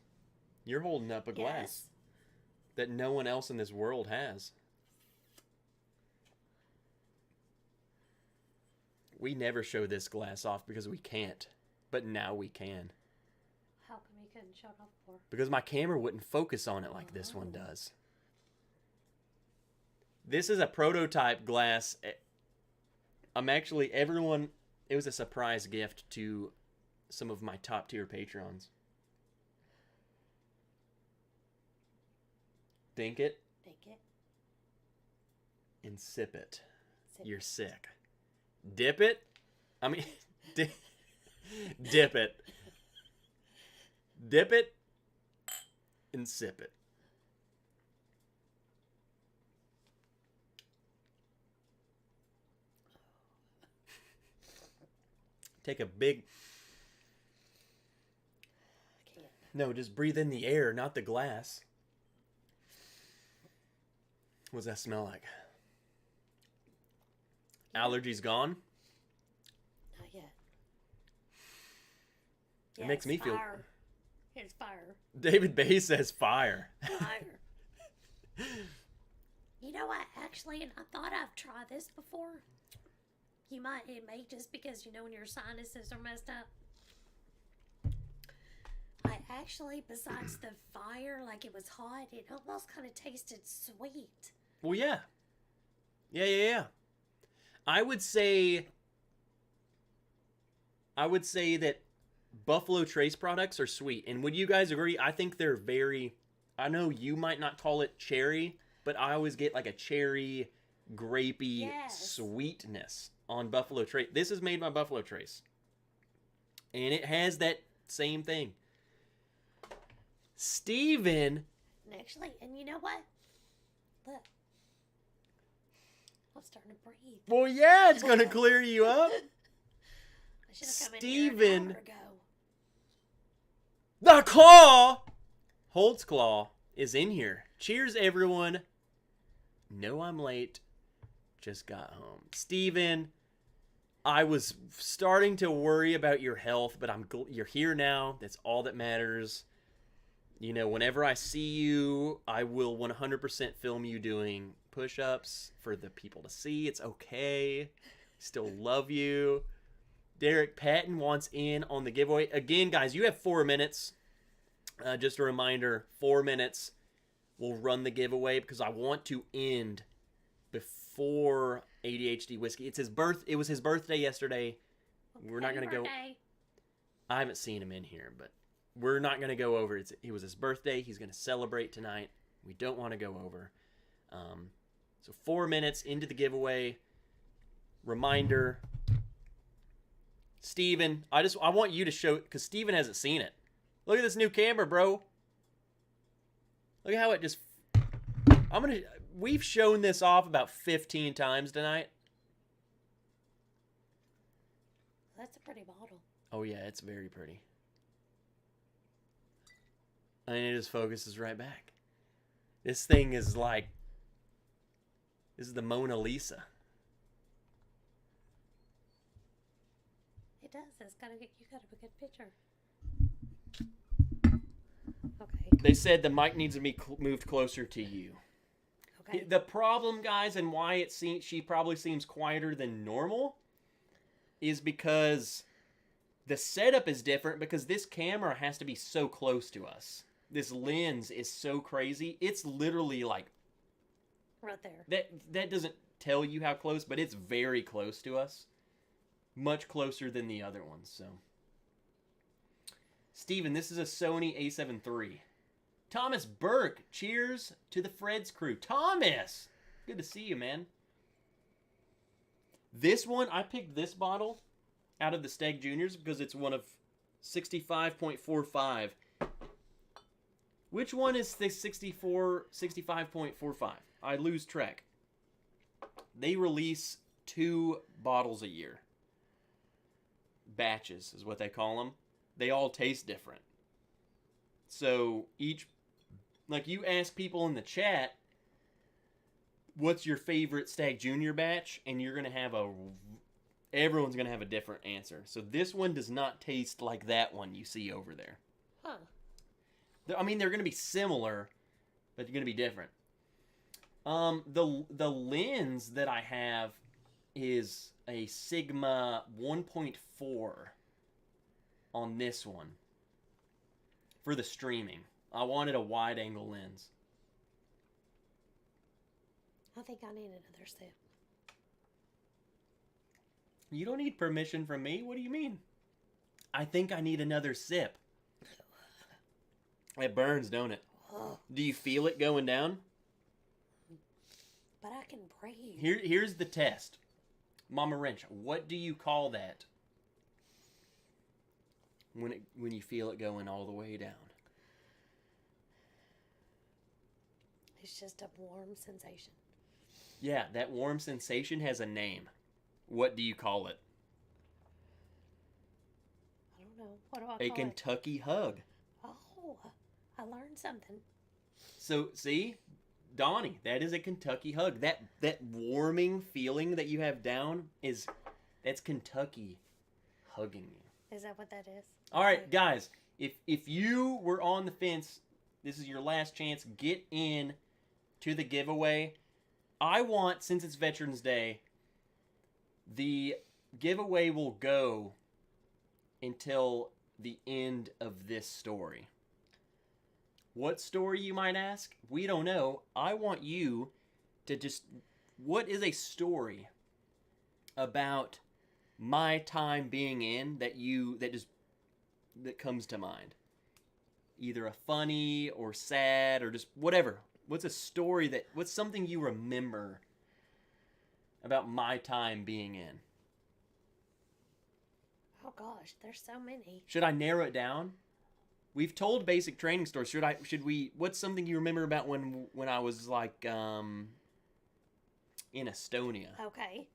You're holding up a glass that no one else in this world has. We never show this glass off because we can't, but now we can. How come you couldn't show it off before? Because my camera wouldn't focus on it like this one does. This is a prototype glass. It was a surprise gift to some of my top tier patrons. Think it. Think it. And sip it. Sip You're it. sick. Dip it. Dip it. Dip it. And sip it. Take a big... I can't. No, just breathe in the air, not the glass. What does that smell like? Allergies gone? Not yet. It makes me feel... fire. Here's fire. David Bay says fire. Fire. You know what? Actually, and I thought I've tried this before. It may just because, when your sinuses are messed up. I actually, besides the fire, like it was hot, it almost kind of tasted sweet. Well, yeah. Yeah. I would say that Buffalo Trace products are sweet. And would you guys agree? I think they're very... I know you might not call it cherry, but I always get like a cherry, grapey sweetness on Buffalo Trace. This is made by Buffalo Trace. And it has that same thing. Steven... And actually, and you know what? Look. I'm starting to breathe. Well, yeah, it's going to clear you up. I should have come in here an hour ago. The Claw! Holt's Claw is in here. Cheers, everyone. No, I'm late. Just got home. Steven, I was starting to worry about your health, but you're here now. That's all that matters. Whenever I see you, I will 100% film you doing push-ups for the people to see. It's okay. Still love you. Derek Patton wants in on the giveaway. Again, guys, you have 4 minutes. Just a reminder, 4 minutes. We'll run the giveaway because I want to end before ADHD whiskey. It's his birth. It was his birthday yesterday. We're not gonna go. I haven't seen him in here, but we're not gonna go over. It was his birthday. He's gonna celebrate tonight. We don't want to go over. So 4 minutes into the giveaway. Reminder. Steven, I want you to show, because Steven hasn't seen it. Look at this new camera, bro. Look at how it just... We've shown this off about 15 times tonight. That's a pretty bottle. Oh, yeah, it's very pretty. And it just focuses right back. This thing is like... This is the Mona Lisa. It does. You got a good picture. Okay. They said the mic needs to be moved closer to you. Okay. The problem, guys, and why she probably seems quieter than normal is because the setup is different, because this camera has to be so close to us. This lens is so crazy. It's literally like... Right there. That doesn't tell you how close, but it's very close to us. Much closer than the other ones, so... Steven, this is a Sony a7 III. Thomas Burke, cheers to the Fred's crew. Thomas! Good to see you, man. This one, I picked this bottle out of the Stag Juniors because it's one of 65.45. Which one is the 65.45? I lose track. They release 2 bottles a year. Batches is what they call them. They all taste different. So each, like, you ask people in the chat, what's your favorite Stag Junior batch? And you're going to have everyone's going to have a different answer. So this one does not taste like that one you see over there. Huh. I mean, they're going to be similar, but they're going to be different. The lens that I have is a Sigma 1.4 on this one for the streaming. I wanted a wide angle lens. I think I need another sip. You don't need permission from me. What do you mean? I think I need another sip. It burns, don't it? Oh. Do you feel it going down? But I can breathe. Here's the test. Mama Wrench, what do you call that? When you feel it going all the way down. It's just a warm sensation. Yeah, that warm sensation has a name. What do you call it? I don't know. What do I call A Kentucky hug. Oh, I learned something. So, see? Donnie, that is a Kentucky hug. That warming feeling that you have down that's Kentucky hugging you. Is that what that is? All right, guys, if you were on the fence, this is your last chance. Get in to the giveaway. I want, since it's Veterans Day, the giveaway will go until the end of this story. What story, you might ask? We don't know. I want you to just... What is a story about my time being in that comes to mind? Either a funny or sad or just whatever. What's a story what's something you remember about my time being in? Oh gosh, there's so many. Should I narrow it down? We've told basic training stories. What's something you remember about when I was like in Estonia? Okay.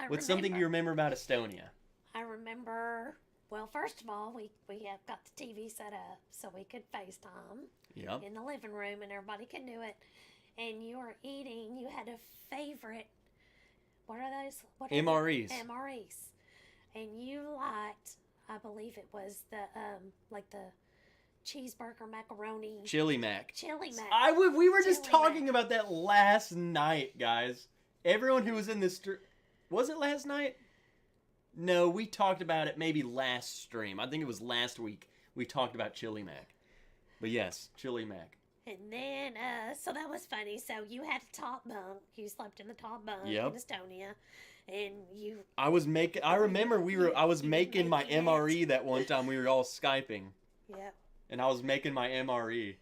What's something you remember about Estonia? I remember, well, first of all, we have got the TV set up so we could FaceTime in the living room and everybody can do it. And you were eating, you had a favorite, what are those? MREs. MREs. And you liked, I believe it was the cheeseburger macaroni. Chili Mac. Chili Mac. We were just Chili talking Mac. about that last night, guys. Everyone who was in this... Was it last night? No, we talked about it maybe last stream. I think it was last week we talked about Chili Mac. But yes, Chili Mac. And then, so that was funny. So you had a top bunk. You slept in the top bunk Yep. in Estonia, and you. I remember I was You making my making it. MRE that one time we were all Skyping, Yep. and I was making my MRE.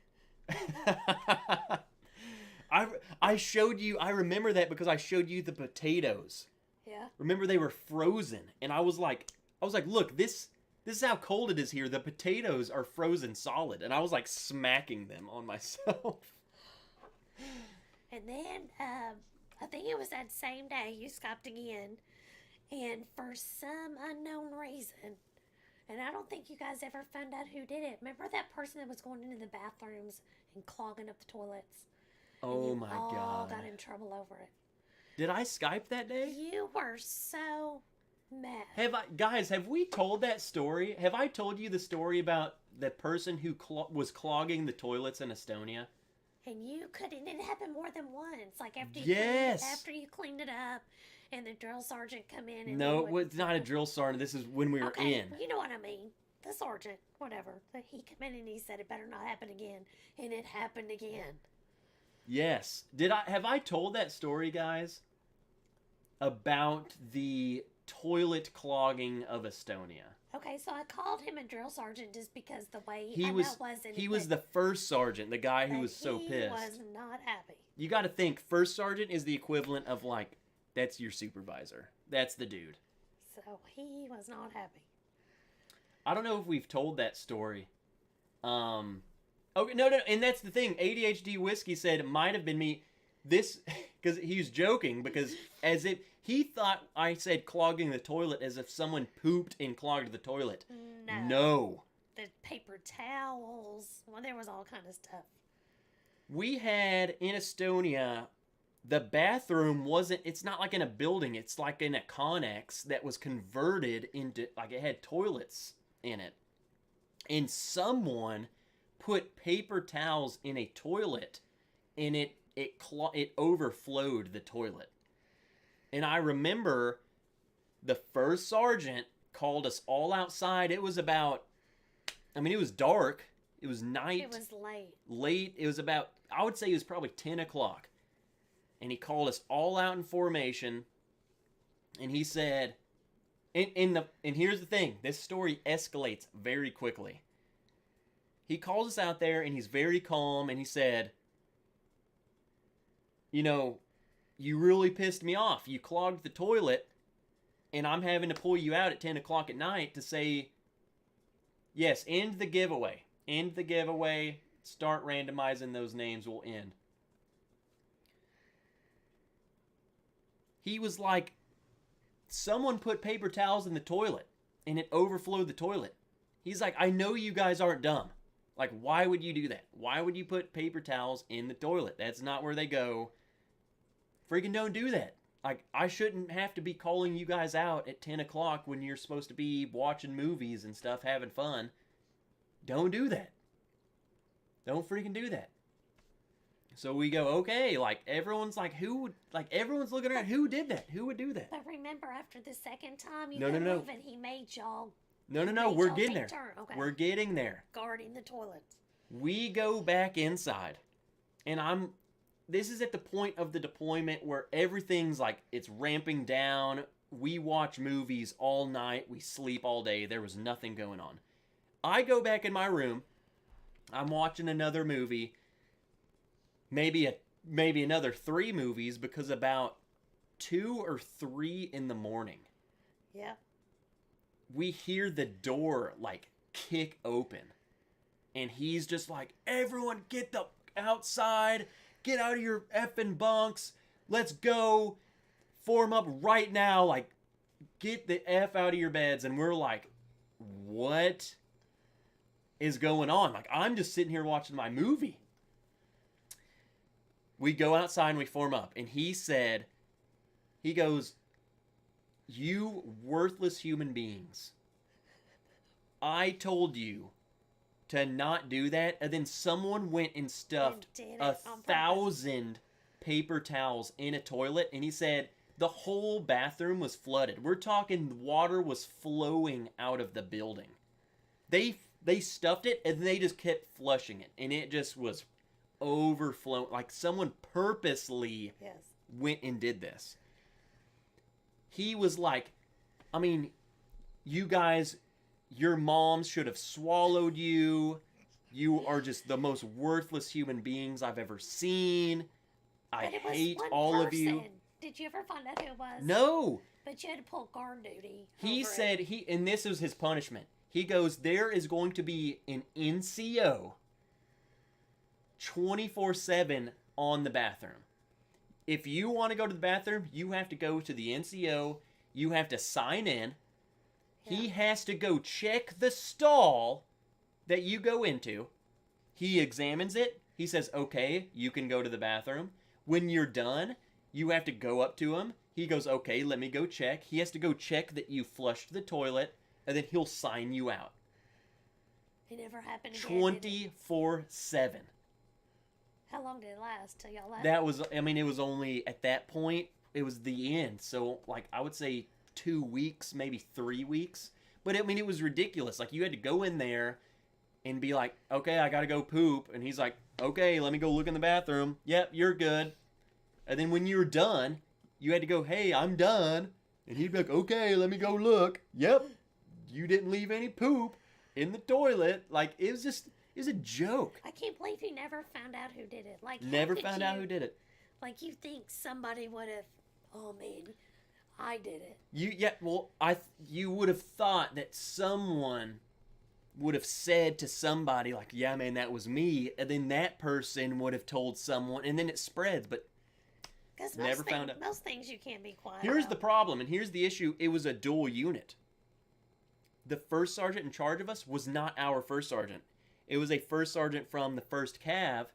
I showed you. I remember that because I showed you the potatoes. Yeah. Remember they were frozen, and I was like, look, this is how cold it is here. The potatoes are frozen solid, and I was like smacking them on myself. And then, I think it was that same day you stopped again, and for some unknown reason, and I don't think you guys ever found out who did it. Remember that person that was going into the bathrooms and clogging up the toilets? And Oh you my all god! got in trouble over it. Did I Skype that day? You were so mad. Have we told that story? Have I told you the story about the person who was clogging the toilets in Estonia? And you couldn't. It happened more than once. Like Yes. after you cleaned it up, and the drill sergeant come in. And No, it's not a drill sergeant. This is when we were in. You know what I mean. The sergeant, whatever. He come in and he said it better not happen again, and it happened again. Yes. Have I told that story, guys? About the toilet clogging of Estonia. Okay, so I called him a drill sergeant just because the way He was the first sergeant, the guy who was so pissed. He was not happy. You got to think, first sergeant is the equivalent of like, that's your supervisor. That's the dude. So he was not happy. I don't know if we've told that story. Okay, no, and that's the thing. ADHD Whiskey said it might have been me. This, because he was joking, because as if he thought I said clogging the toilet as if someone pooped and clogged the toilet. No. The paper towels. Well, there was all kind of stuff. We had in Estonia, the bathroom it's not like in a building, it's like in a connex that was converted into, like it had toilets in it. And someone put paper towels in a toilet, and it overflowed the toilet. And I remember the first sergeant called us all outside. It was about, it was dark. It was night. It was late. Late. It was about, I would say it was probably 10 o'clock. And he called us all out in formation. And he said, and here's the thing. This story escalates very quickly. He calls us out there and he's very calm. And he said, you really pissed me off. You clogged the toilet, and I'm having to pull you out at 10 o'clock at night to say, yes, end the giveaway. End the giveaway. Start randomizing those names. We'll end. He was like, someone put paper towels in the toilet, and it overflowed the toilet. He's like, I know you guys aren't dumb. Like, why would you do that? Why would you put paper towels in the toilet? That's not where they go. Freaking don't do that. Like, I shouldn't have to be calling you guys out at 10 o'clock when you're supposed to be watching movies and stuff, having fun. Don't do that. Don't freaking do that. So we go, okay, like, everyone's like, everyone's looking around, who did that? Who would do that? But remember, after the second time you No, move and he made y'all... No, we're getting there. Okay. We're getting there. Guarding the toilets. We go back inside, and this is at the point of the deployment where everything's like, it's ramping down. We watch movies all night. We sleep all day. There was nothing going on. I go back in my room. I'm watching another movie. Maybe another 3 movies, because about 2 or 3 in the morning. Yeah. We hear the door like kick open. And he's just like, everyone get the outside. Get out of your effing bunks. Let's go. Form up right now. Like, get the F out of your beds. And we're like, what is going on? Like, I'm just sitting here watching my movie. We go outside and we form up. And he goes, you worthless human beings. I told you to not do that, and then someone went and stuffed 1,000 paper towels in a toilet, and he said the whole bathroom was flooded. We're talking water was flowing out of the building. They stuffed it, and they just kept flushing it, and it just was overflowing. Like someone purposely Yes. went and did this. He was like, I mean, you guys, your moms should have swallowed you. You are just the most worthless human beings I've ever seen. I But it was hate one all of you. person. Did you ever find out who it was? No. But you had to pull guard duty. He over said it. and this was his punishment. He goes, there is going to be an NCO 24/7 on the bathroom. If you want to go to the bathroom, you have to go to the NCO. You have to sign in. Yeah. He has to go check the stall that you go into. He examines it. He says, okay, you can go to the bathroom. When you're done, you have to go up to him. He goes, okay, let me go check. He has to go check that you flushed the toilet, and then he'll sign you out. It never happened again. 24/7. How long did it last till y'all left? That was, I mean, it was only, at that point, it was the end. So, like, I would say 2 weeks, maybe 3 weeks. But, I mean, it was ridiculous. Like, you had to go in there and be like, okay, I gotta go poop. And he's like, okay, let me go look in the bathroom. Yep, you're good. And then when you were done, you had to go, hey, I'm done. And he'd be like, okay, let me go look. Yep, you didn't leave any poop in the toilet. Like, it was just, it was a joke. I can't believe you never found out who did it. Like, how Never could found you, out who did it. Like, you think somebody would have, oh man, I did it. You would have thought that someone would have said to somebody like, yeah, man, that was me. And then that person would have told someone, and then it spreads. But Because never found out. Most things you can't be quiet Here's about. the problem, and here's the issue. It was a dual unit. The first sergeant in charge of us was not our first sergeant. It was a first sergeant from the 1st Cav.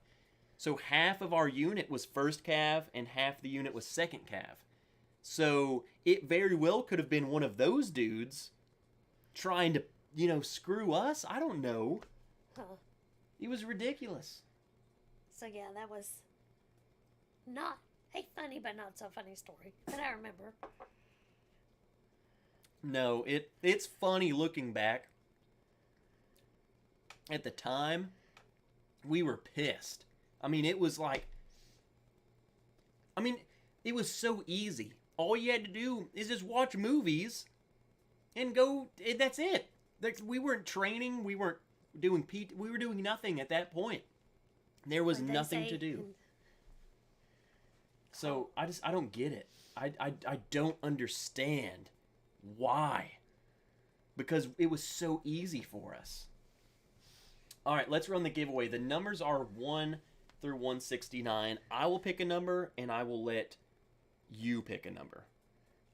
So half of our unit was 1st Cav, and half the unit was 2nd Cav. So it very well could have been one of those dudes trying to, screw us. I don't know. Huh. It was ridiculous. So yeah, that was not a funny but not so funny story that I remember. No, it's funny looking back. At the time, we were pissed. I mean, it was like... it was so easy. All you had to do is just watch movies and go... That's it. We weren't training. We weren't doing we were doing nothing at that point. There was nothing to do. So, I don't get it. I don't understand why. Because it was so easy for us. All right, let's run the giveaway. The numbers are 1 through 169. I will pick a number, and I will let you pick a number.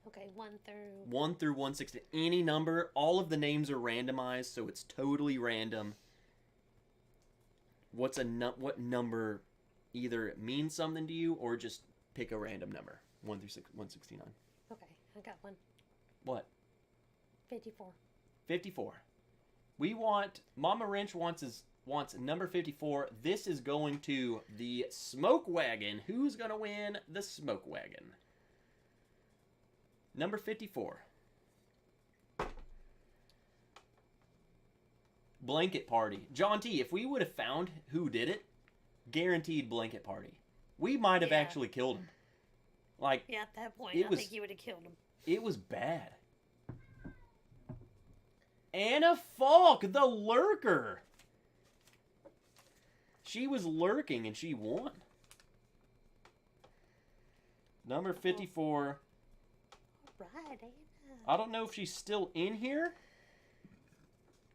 Okay, 1 through... 1 through 160. Any number. All of the names are randomized, so it's totally random. What number either means something to you, or just pick a random number. 1 through 169. Okay, I got one. What? 54. 54. Mama Wrench wants number 54. This is going to the Smoke Wagon. Who's going to win the Smoke Wagon? Number 54. Blanket Party. John T., if we would have found who did it, guaranteed Blanket Party. We might have actually killed him. Like, yeah, at that point, I think you would have killed him. It was bad. Anna Falk, the lurker. She was lurking and she won. Number 54. All right, Anna. I don't know if she's still in here.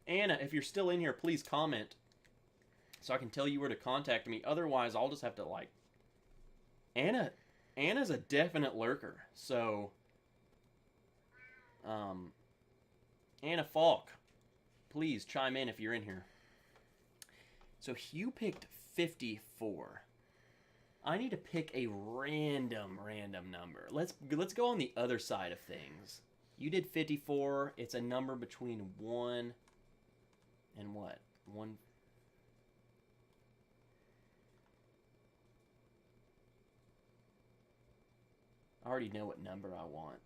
Anna, if you're still in here, please comment so I can tell you where to contact me. Otherwise, I'll just have to, Anna's a definite lurker. So, Anna Falk, please chime in if you're in here. So Hugh picked 54. I need to pick a random number. Let's go on the other side of things. You did 54. It's a number between 1 and what? 1. I already know what number I want.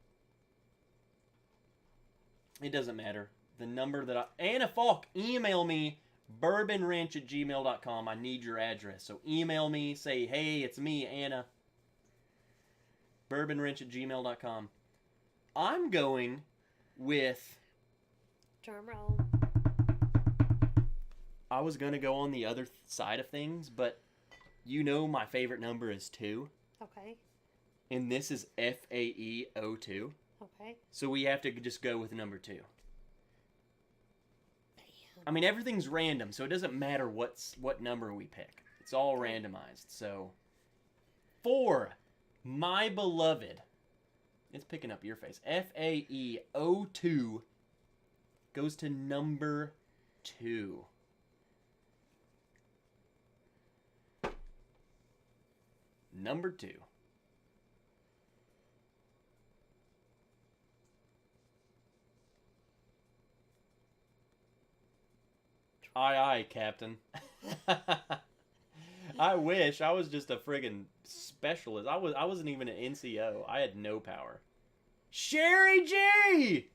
It doesn't matter. The number that Anna Falk, email me bourbonwrench@gmail.com. I need your address. So email me, say, hey, it's me, Anna. bourbonwrench@gmail.com. I'm going with... Drum roll. I was going to go on the other side of things, but you know my favorite number is 2. Okay. And this is FAE02. Okay. So we have to just go with number 2. Damn. I mean, everything's random, so it doesn't matter what number we pick. It's all randomized. So, for my beloved, it's picking up your face. FAE02 goes to number 2. Number 2. Aye, aye, Captain. I wish I was just a friggin' specialist. I wasn't even an NCO. I had no power. Sherry G!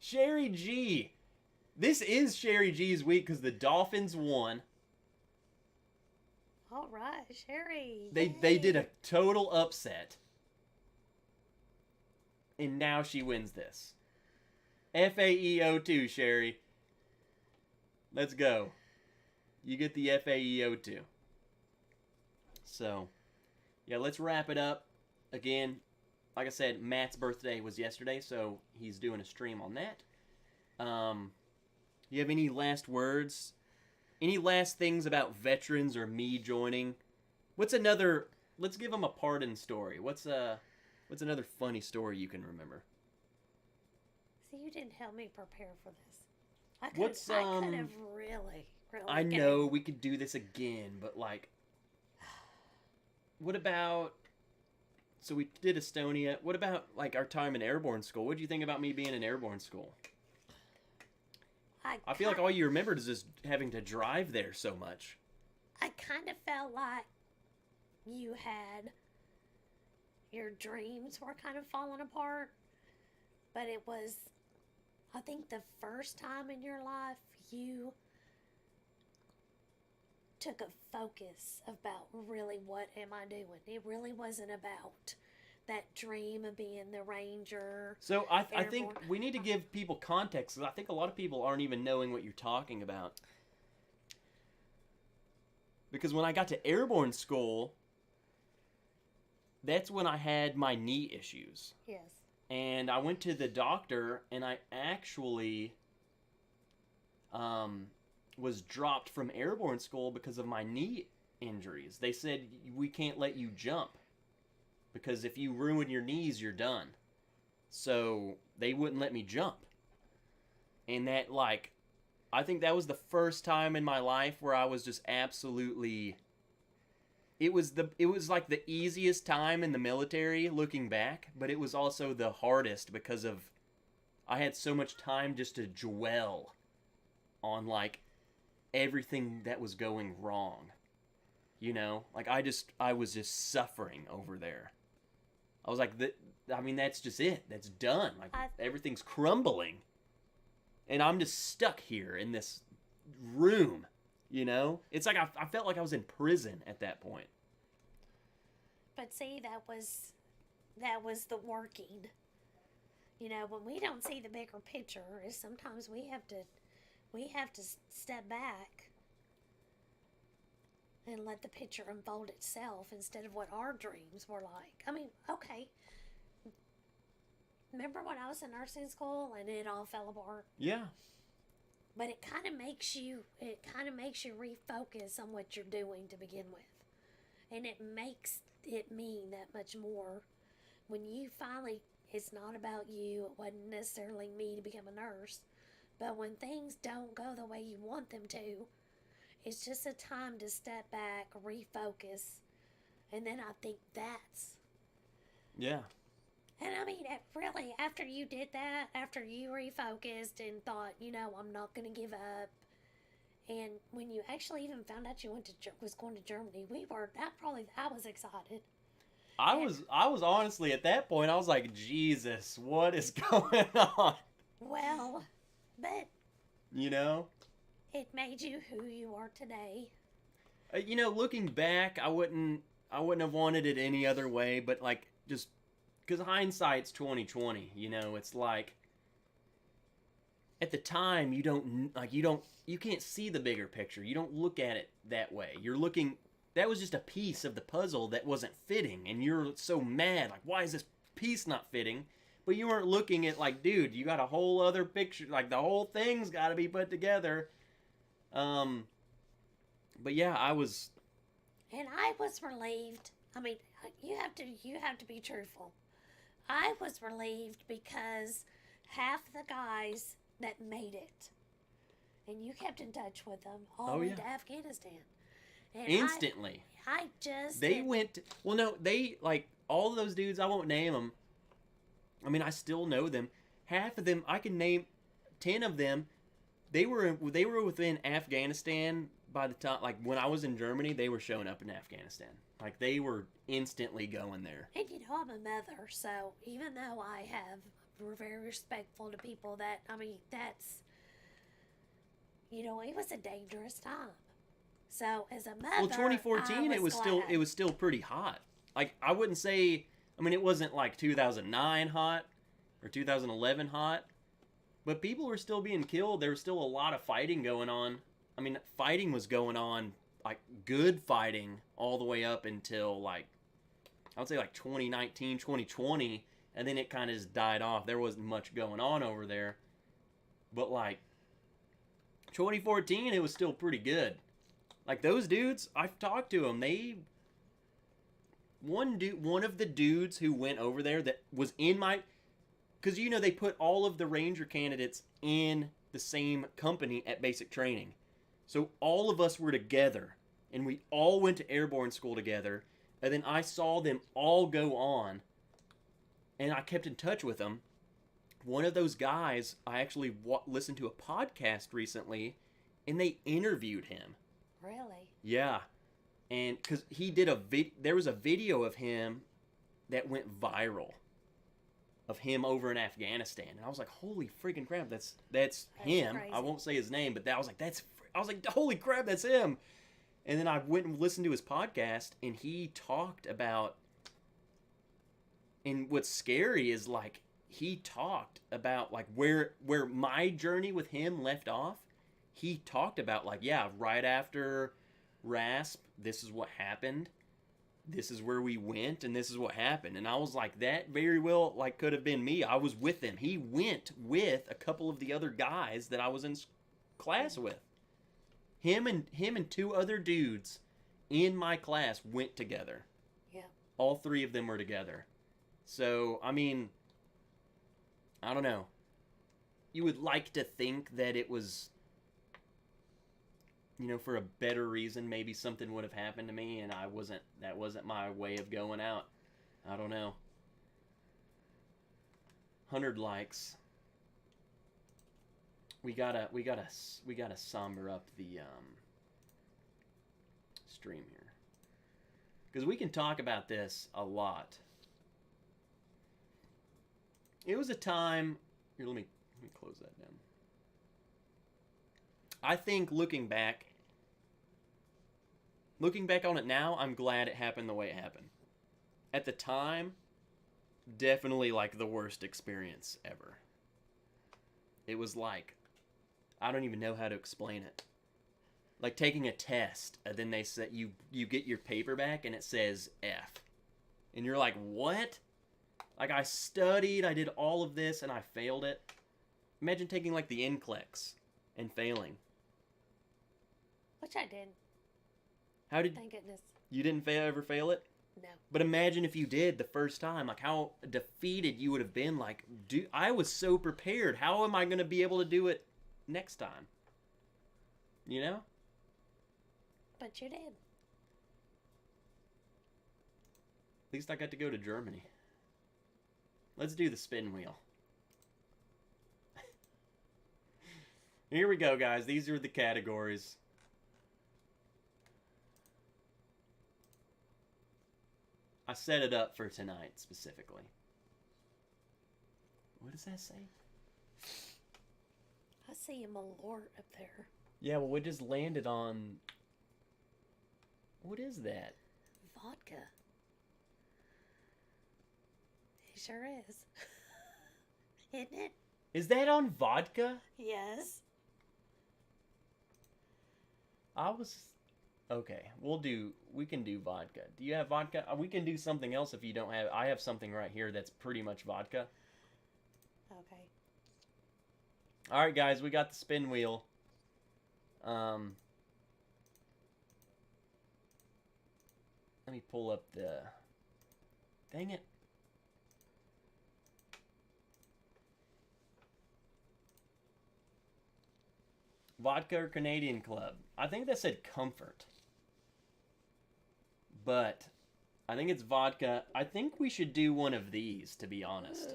Sherry G. This is Sherry G's week because the Dolphins won. All right, Sherry. They did a total upset. And now she wins this. FAEO2, Sherry. Let's go. You get the FAEO2. So, yeah, let's wrap it up. Again, like I said, Matt's birthday was yesterday, so he's doing a stream on that. You have any last words? Any last things about veterans or me joining? Let's give them a pardon story. What's another funny story you can remember? See, you didn't help me prepare for this. I could have really. I know we could do this again, but like, what about? So we did Estonia. What about like our time in airborne school? What do you think about me being in airborne school? I feel like all you remembered is just having to drive there so much. I kind of felt like you had your dreams were kind of falling apart, but it was, I think, the first time in your life you took a focus about really what am I doing. It really wasn't about that dream of being the ranger. So I think we need to give people context, because I think a lot of people aren't even knowing what you're talking about. Because when I got to airborne school, that's when I had my knee issues. Yes. And I went to the doctor, and I actually was dropped from airborne school because of my knee injuries. They said, we can't let you jump, because if you ruin your knees, you're done. So they wouldn't let me jump. And that, like, I think that was the first time in my life where I was just absolutely... It was like the easiest time in the military looking back, but it was also the hardest because of I had so much time just to dwell on like everything that was going wrong. You know? Like I was just suffering over there. I was like, that's just it. That's done. Like everything's crumbling. And I'm just stuck here in this room. You know? It's like I felt like I was in prison at that point. But see, that was the working. You know, when we don't see the bigger picture, is sometimes we have to step back and let the picture unfold itself instead of what our dreams were like. I mean, okay. Remember when I was in nursing school and it all fell apart? Yeah. But it kind of makes you refocus on what you're doing to begin with. And it makes it mean that much more when you finally, it's not about you, it wasn't necessarily me to become a nurse, but when things don't go the way you want them to, it's just a time to step back, refocus, and then I think that's... Yeah. And I mean, really, after you did that, after you refocused and thought, I'm not going to give up, and when you actually even found out you was going to Germany, I was excited. I was honestly at that point, I was like, Jesus, what is going on? Well, but you know, It made you who you are today. Looking back, I wouldn't have wanted it any other way. But like, just because hindsight's 2020. It's like at the time you can't see the bigger picture. You don't look at it that way. You're looking. That was just a piece of the puzzle that wasn't fitting, and you're so mad. Like, why is this piece not fitting? But you weren't looking at like, dude, you got a whole other picture. Like the whole thing's got to be put together. But yeah, I was. And I was relieved. I mean, you have to be truthful. I was relieved because half the guys that made it, and you kept in touch with them, all went to Afghanistan. And Instantly. I just. They went. Well, no, they like all of those dudes. I won't name them. I mean, I still know them. Half of them, I can name 10 of them. They were within Afghanistan by the time, like when I was in Germany, they were showing up in Afghanistan. Like they were instantly going there. And I'm a mother, so even though we're very respectful to people that, I mean, that's, it was a dangerous time. So as a mother, well, 2014, it was still pretty hot. Like I wouldn't say, I mean, it wasn't like 2009 hot or 2011 hot, but people were still being killed. There was still a lot of fighting going on. I mean, fighting was going on, like good fighting, all the way up until like, I would say like 2019, 2020, and then it kind of just died off. There wasn't much going on over there. But like 2014, it was still pretty good. Like those dudes, I've talked to them. One of the dudes who went over there that was in my, because they put all of the Ranger candidates in the same company at basic training. So all of us were together, and we all went to airborne school together, and then I saw them all go on, and I kept in touch with them. One of those guys, I actually listened to a podcast recently, and they interviewed him. Really? Yeah. And because he did there was a video of him that went viral of him over in Afghanistan. And I was like, holy freaking crap, that's him. Crazy. I won't say his name, but I was like, holy crap, that's him. And then I went and listened to his podcast, and he talked about, and what's scary is like, he talked about like where my journey with him left off. He talked about like, yeah, right after RASP, this is what happened. This is where we went, and this is what happened. And I was like, that very well like could have been me. I was with him. He went with a couple of the other guys that I was in class with. Him and two other dudes in my class went together. Yeah. All three of them were together. So, I mean, I don't know. You would like to think that it was, for a better reason, maybe something would have happened to me, and that wasn't my way of going out. I don't know. 100 likes. We gotta somber up the stream here, because we can talk about this a lot. It was a time. Here, let me close that down. I think looking back on it now, I'm glad it happened the way it happened. At the time, definitely like the worst experience ever. It was like, I don't even know how to explain it. Like taking a test, and then they say you get your paper back and it says F. And you're like, what? Like I studied, I did all of this, and I failed it. Imagine taking like the NCLEX and failing. Which I did. How did... Thank goodness. You didn't ever fail it? No. But imagine if you did the first time, like how defeated you would have been. Like, dude, I was so prepared. How am I going to be able to do it next time? You know? But you did. At least I got to go to Germany. Let's do the spin wheel. Here we go, guys. These are the categories. I set it up for tonight, specifically. What does that say? I see a malort up there. Yeah, well, we just landed on. What is that? Vodka. It sure is. Isn't it? Is that on vodka? Yes. I was. Okay, we can do vodka. Do you have vodka? We can do something else if you don't have. I have something right here that's pretty much vodka. Okay. All right, guys, we got the spin wheel. Let me pull up the. Dang it. Vodka or Canadian Club? I think that said comfort. But I think it's vodka. I think we should do one of these, to be honest.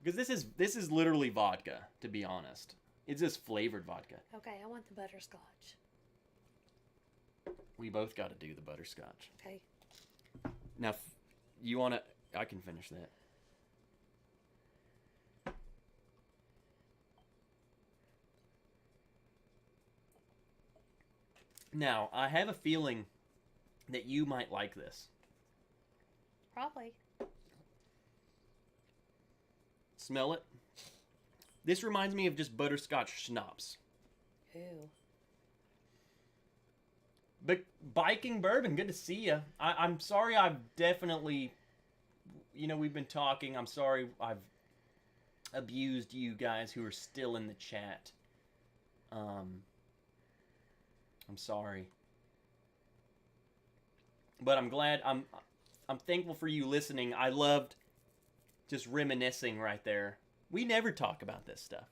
Because this is literally vodka, to be honest. It's just flavored vodka. Okay, I want the butterscotch. We both got to do the butterscotch. Okay. Now, you want to... I can finish that. Now, I have a feeling that you might like this. Probably. Smell it? This reminds me of just butterscotch schnapps. Ooh. But biking bourbon, good to see you. I'm sorry I've definitely... we've been talking. I'm sorry I've abused you guys who are still in the chat. I'm sorry. But I'm glad, I'm thankful for you listening. I loved just reminiscing right there. We never talk about this stuff.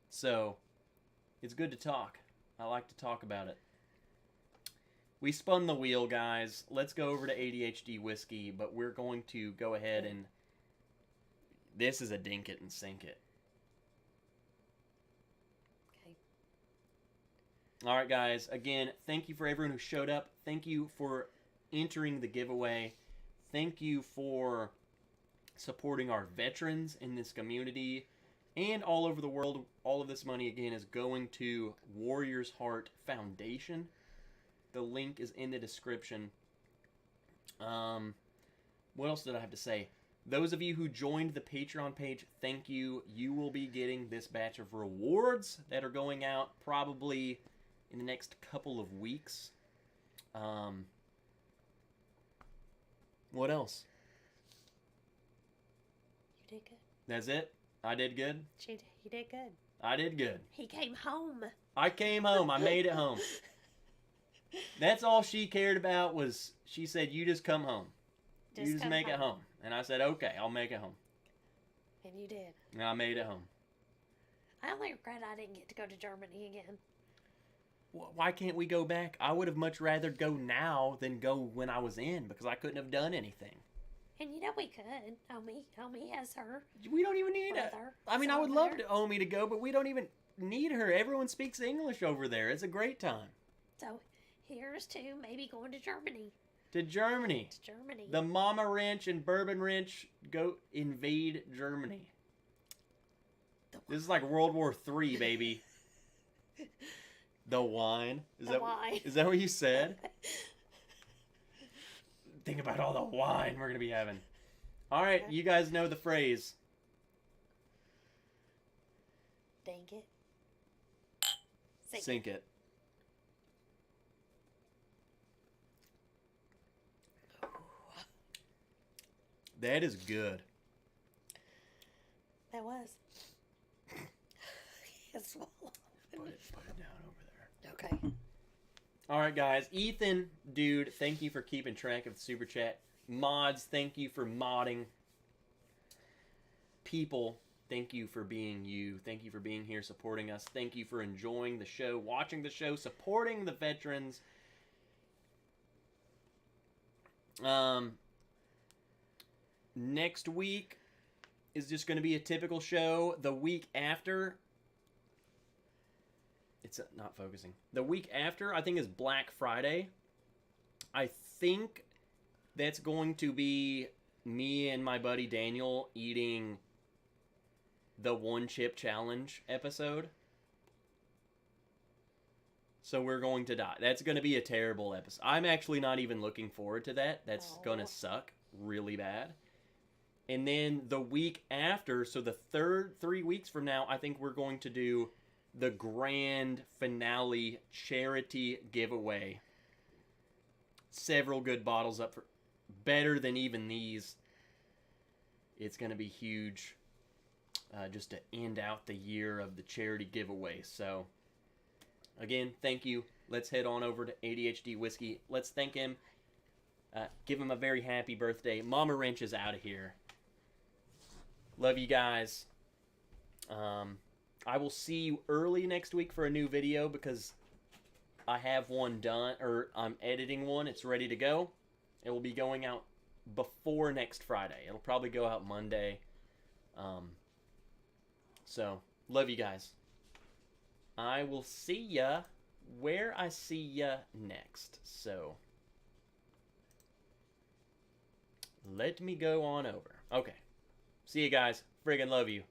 So, it's good to talk. I like to talk about it. We spun the wheel, guys. Let's go over to ADHD whiskey, but we're going to go ahead and... This is a dink it and sink it. Okay. All right, guys. Again, thank you for everyone who showed up. Thank you for entering the giveaway. Thank you for supporting our veterans in this community and all over the world. All of this money, again, is going to Warriors Heart Foundation. The link is in the description. What else did I have to say? Those of you who joined the Patreon page, thank you. You will be getting this batch of rewards that are going out probably in the next couple of weeks. What else? You did good. That's it? I did good? You did good. I did good. He came home. I came home. I made it home. That's all she cared about was, she said, you just come home. You just make it home. And I said, okay, I'll make it home. And you did. And I made it home. I only regret I didn't get to go to Germany again. Why can't we go back? I would have much rather go now than go when I was in, because I couldn't have done anything. And we could. Omi has her. We don't even need it. I mean, I would love to Omi to go, but we don't even need her. Everyone speaks English over there. It's a great time. So, here's to maybe going to Germany. To Germany. To Germany. The Mama Ranch and Bourbon Ranch go invade Germany. This is like World War III, baby. The wine. Is that what you said? Think about all the wine we're going to be having. All right, you guys know the phrase. Dang it. Sink it. That is good. That was. Yes, well. Put it down over there. Okay. All right, guys. Ethan, dude, thank you for keeping track of the Super Chat. Mods, thank you for modding. People, thank you for being you. Thank you for being here, supporting us. Thank you for enjoying the show, watching the show, supporting the veterans. Next week is just going to be a typical show. The week after... It's not focusing. The week after, I think, is Black Friday. I think that's going to be me and my buddy Daniel eating the one chip challenge episode. So we're going to die. That's going to be a terrible episode. I'm actually not even looking forward to that. That's going to suck really bad. And then the week after, so the 3 weeks from now, I think we're going to do the grand finale charity giveaway. Several good bottles up for better than even these. It's going to be huge just to end out the year of the charity giveaway. So, again, thank you. Let's head on over to ADHD Whiskey. Let's thank him. Give him a very happy birthday. Mama Wrench is out of here. Love you guys. I will see you early next week for a new video because I have one done, or I'm editing one. It's ready to go. It will be going out before next Friday. It'll probably go out Monday. So, love you guys. I will see ya where I see ya next. So, let me go on over. Okay. See you guys. Friggin' love you.